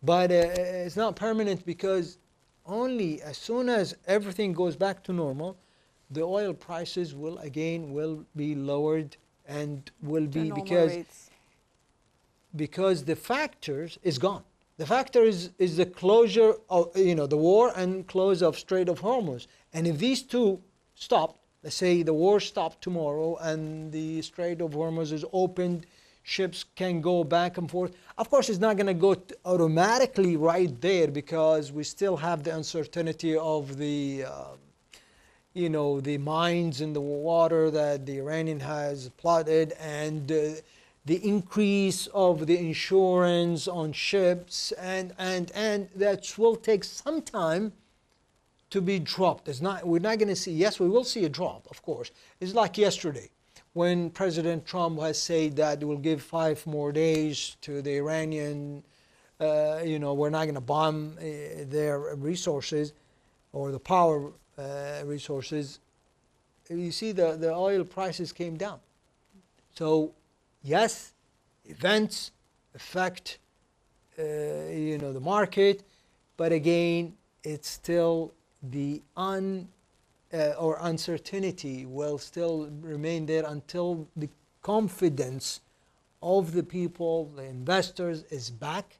but it's not permanent, because only as soon as everything goes back to normal, the oil prices will be lowered, and will be because the factors is gone. The factor is the closure of the war and close of Strait of Hormuz. And if these two stop, let's say the war stopped tomorrow and the Strait of Hormuz is opened, ships can go back and forth. Of course, it's not going to go automatically right there, because we still have the uncertainty of the the mines in the water that the Iranian has plotted, and the increase of the insurance on ships, and that will take some time to be dropped. We're not going to see, yes, we will see a drop, of course. It's like yesterday, when President Trump has said that we'll give 5 more days to the Iranian, we're not going to bomb their resources, or the power resources. You see the oil prices came down. So yes, events affect the market, but again, it's still the uncertainty will still remain there until the confidence of the people, the investors, is back.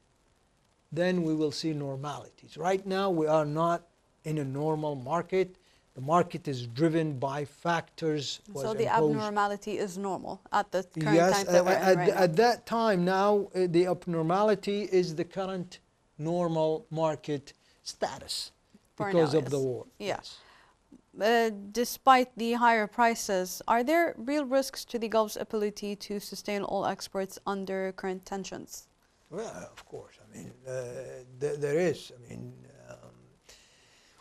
Then we will see normalities. Right now, we are not in a normal market. The market is driven by factors. So the abnormality is normal at the current time that we're in right now. At that time now, the abnormality is the current normal market status because of the war. Yes. Despite the higher prices, are there real risks to the Gulf's ability to sustain oil exports under current tensions? Well, of course. I mean, there is. I mean,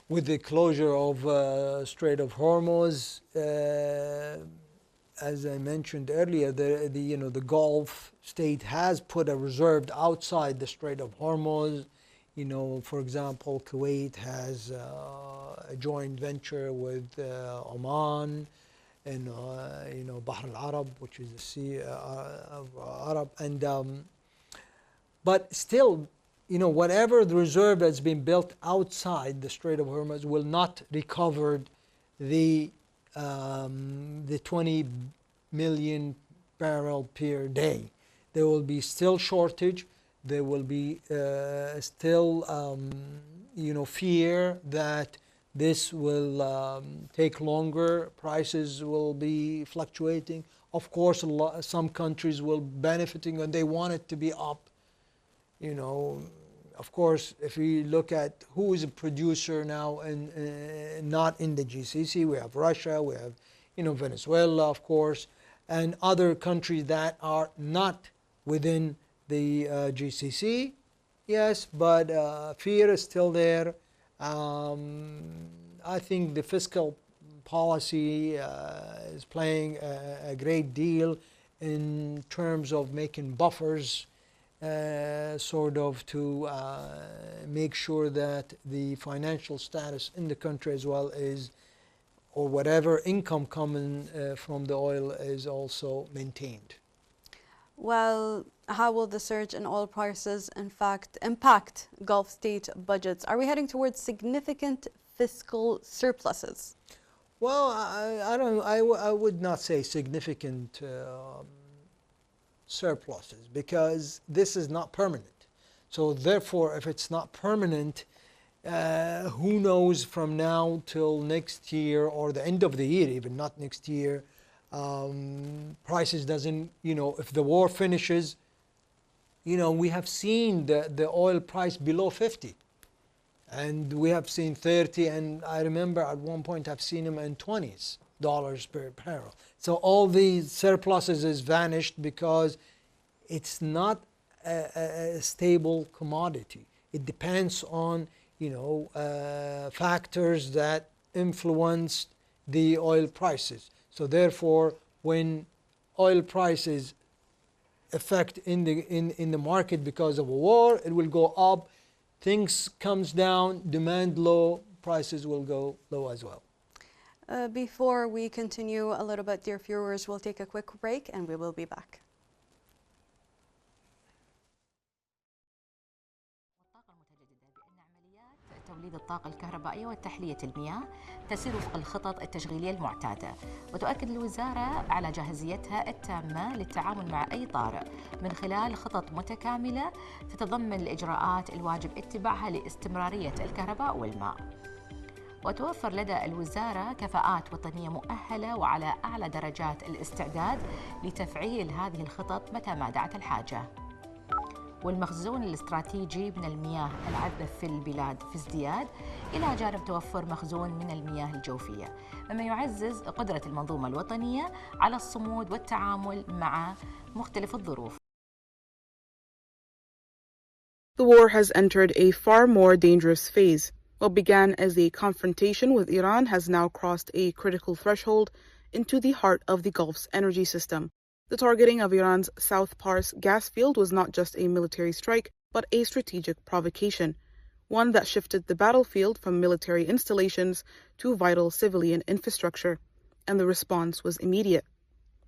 with the closure of Strait of Hormuz, as I mentioned earlier, the Gulf state has put a reserve outside the Strait of Hormuz. For example, Kuwait has a joint venture with Oman, and Bahr al-Arab, which is the Sea of Arab, and but still, whatever the reserve that's been built outside the Strait of Hormuz will not recover the 20 million barrel per day. There will be still shortage. There will be still, fear that this will take longer. Prices will be fluctuating. Of course, some countries will benefiting and they want it to be up. Of course, if we look at who is a producer now and not in the GCC, we have Russia, we have Venezuela, of course, and other countries that are not within the GCC. Yes, but fear is still there. I think the fiscal policy is playing a great deal in terms of making buffers, sort of to make sure that the financial status in the country as well is, or whatever income coming from the oil is also maintained. Well, how will the surge in oil prices, in fact, impact Gulf state budgets? Are we heading towards significant fiscal surpluses? Well, I would not say significant surpluses, because this is not permanent. So therefore, if it's not permanent, who knows from now till next year, or the end of the year, even not next year, prices doesn't, if the war finishes, we have seen the oil price below 50, and we have seen 30, and I remember at one point I've seen them in $20 per barrel. So all these surpluses is vanished, because it's not a stable commodity. It depends on factors that influence the oil prices. So therefore, when oil prices affect in the market because of a war, it will go up. Things comes down, demand low, prices will go low as well. Before we continue a little bit, dear viewers, we'll take a quick break and we will be back. توليد الطاقة الكهربائية وتحلية المياه تسير وفق الخطط التشغيلية المعتادة، وتؤكد الوزارة على جاهزيتها التامة للتعامل مع أي طارئ من خلال خطط متكاملة تتضمن الإجراءات الواجب اتباعها لاستمرارية الكهرباء والماء. وتوفر لدى الوزارة كفاءات وطنية مؤهلة وعلى أعلى درجات الاستعداد لتفعيل هذه الخطط متى ما دعت الحاجة. والمخزون الاستراتيجي من المياه العذبة في البلاد في ازدياد، إلى جانب توفر مخزون من المياه الجوفية، مما يعزز قدرة المنظومة الوطنية على الصمود والتعامل مع مختلف الظروف. The war has entered a far more dangerous phase. What began as a confrontation with Iran has now crossed a critical threshold into the heart of the Gulf's energy system. The targeting of Iran's South Pars gas field was not just a military strike, but a strategic provocation, one that shifted the battlefield from military installations to vital civilian infrastructure, and the response was immediate.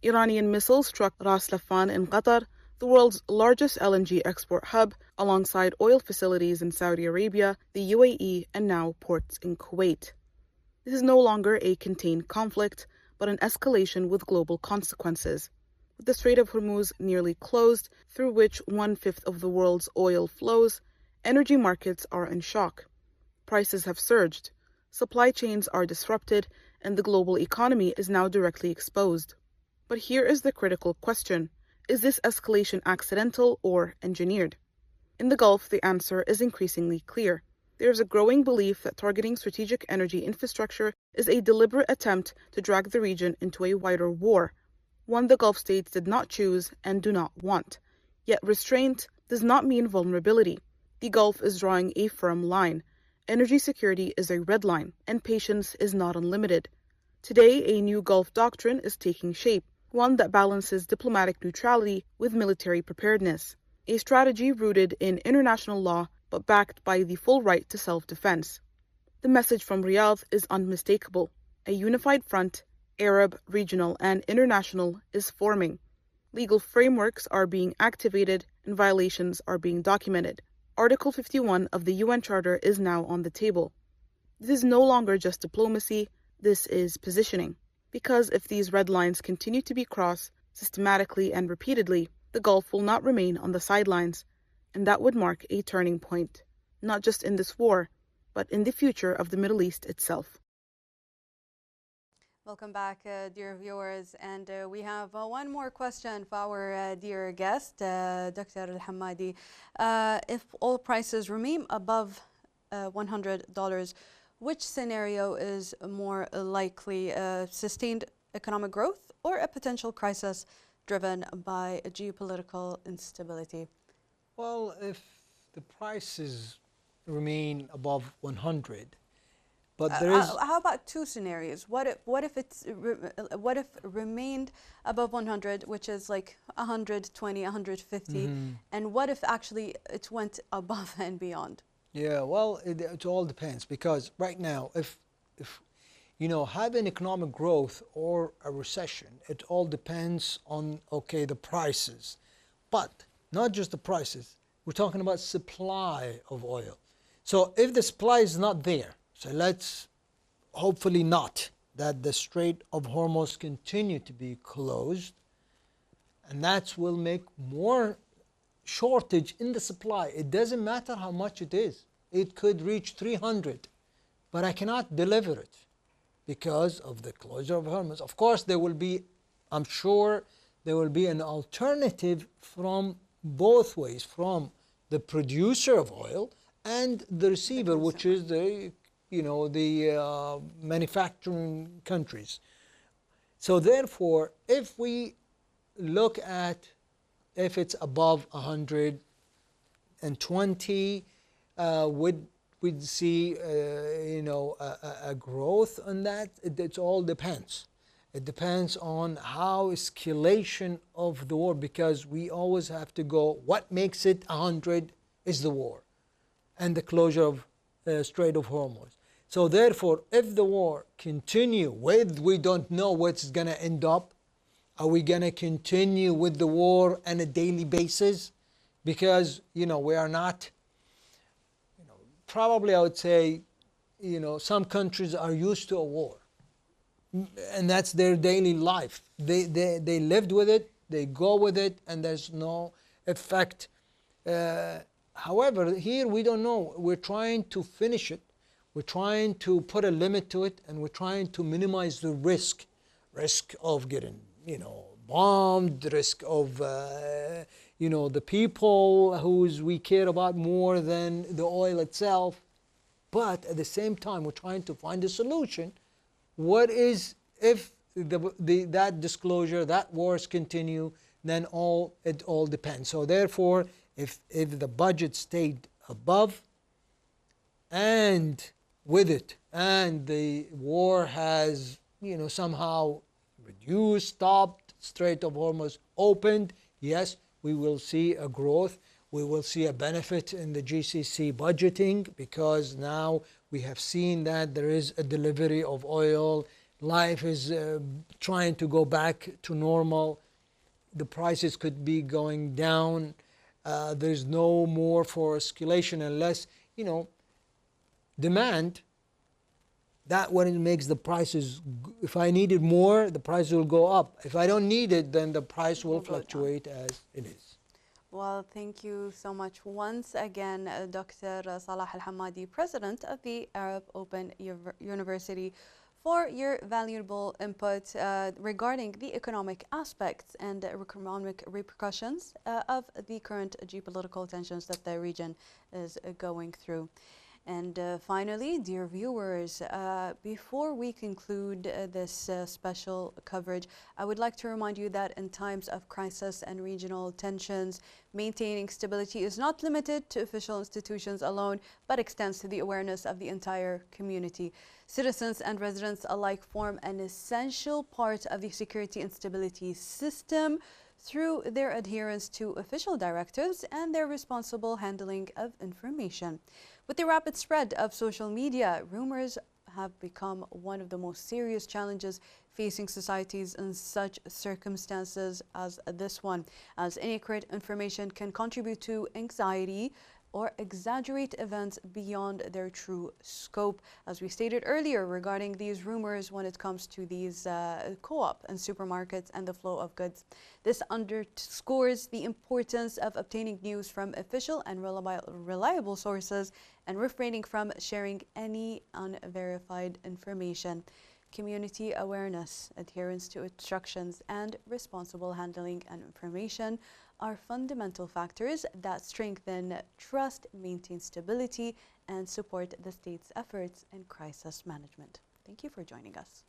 Iranian missiles struck Ras Laffan in Qatar, the world's largest LNG export hub, alongside oil facilities in Saudi Arabia, the UAE, and now ports in Kuwait. This is no longer a contained conflict, but an escalation with global consequences. With the Strait of Hormuz nearly closed, through which 1/5 of the world's oil flows, energy markets are in shock. Prices have surged, supply chains are disrupted, and the global economy is now directly exposed. But here is the critical question. Is this escalation accidental or engineered? In the Gulf, the answer is increasingly clear. There is a growing belief that targeting strategic energy infrastructure is a deliberate attempt to drag the region into a wider war, one the Gulf states did not choose and do not want. Yet restraint does not mean vulnerability. The Gulf is drawing a firm line. Energy security is a red line, and patience is not unlimited. Today, a new Gulf doctrine is taking shape, one that balances diplomatic neutrality with military preparedness, a strategy rooted in international law but backed by the full right to self-defense. The message from Riyadh is unmistakable. A unified front, Arab, regional, and international, is forming. Legal frameworks are being activated and violations are being documented. Article 51 of the UN Charter is now on the table. This is no longer just diplomacy, this is positioning. Because if these red lines continue to be crossed systematically and repeatedly, the Gulf will not remain on the sidelines, and that would mark a turning point, not just in this war, but in the future of the Middle East itself. Welcome back, dear viewers. And we have one more question for our dear guest, Dr. Al-Hammadi. If oil prices remain above $100, which scenario is more likely, sustained economic growth or a potential crisis driven by geopolitical instability? Well, if the prices remain above 100, but there is how about two scenarios? What if remained above 100, which is like 120, 150, and what if actually it went above and beyond? Yeah, well, it all depends, because right now, if you know, having economic growth or a recession, it all depends on, okay, the prices, but not just the prices. We're talking about supply of oil. So if the supply is not there, so let's hopefully not that the Strait of Hormuz continue to be closed, and that will make more shortage in the supply. It doesn't matter how much it is. It could reach 300, but I cannot deliver it because of the closure of Hormuz. Of course, there will be, I'm sure, there will be an alternative from both ways, from the producer of oil and the receiver, which is the, you know, the manufacturing countries. So therefore, if we look at if it's above 120, we'd see you know, a growth on that. It all depends. It depends on how escalation of the war, because we always have to go, what makes it 100 is the war and the closure of Strait of Hormuz. So therefore, if the war continue with, we don't know what's going to end up. Are we going to continue with the war on a daily basis? Because, we are not, probably I would say, some countries are used to a war. And that's their daily life. They lived with it, they go with it, and there's no effect. However, here we don't know. We're trying to finish it. We're trying to put a limit to it, and we're trying to minimize the risk of getting, bombed, risk of, the people whose we care about more than the oil itself. But at the same time, we're trying to find a solution. What is, if that disclosure, that wars continue, then it all depends. So therefore, if the budget stayed above and with it, and the war has, somehow reduced, stopped, Strait of Hormuz opened, yes, we will see a growth. We will see a benefit in the GCC budgeting, because now we have seen that there is a delivery of oil. Life is trying to go back to normal. The prices could be going down. There's no more for escalation unless, demand. That when it makes the prices, if I needed more, the price will go up. If I don't need it, then the price will fluctuate as it is. Well, thank you so much once again, Dr. Salah Al-Hamadi, President of the Arab Open University, for your valuable input regarding the economic aspects and economic repercussions of the current geopolitical tensions that the region is going through. And finally, dear viewers, before we conclude this special coverage, I would like to remind you that in times of crisis and regional tensions, maintaining stability is not limited to official institutions alone, but extends to the awareness of the entire community. Citizens and residents alike form an essential part of the security and stability system through their adherence to official directives and their responsible handling of information. With the rapid spread of social media, rumors have become one of the most serious challenges facing societies in such circumstances as this one, as inaccurate information can contribute to anxiety or exaggerate events beyond their true scope. As we stated earlier regarding these rumors when it comes to these co-op and supermarkets and the flow of goods. This underscores the importance of obtaining news from official and reliable sources and refraining from sharing any unverified information. Community awareness, adherence to instructions, and responsible handling of information are fundamental factors that strengthen trust, maintain stability, and support the state's efforts in crisis management. Thank you for joining us.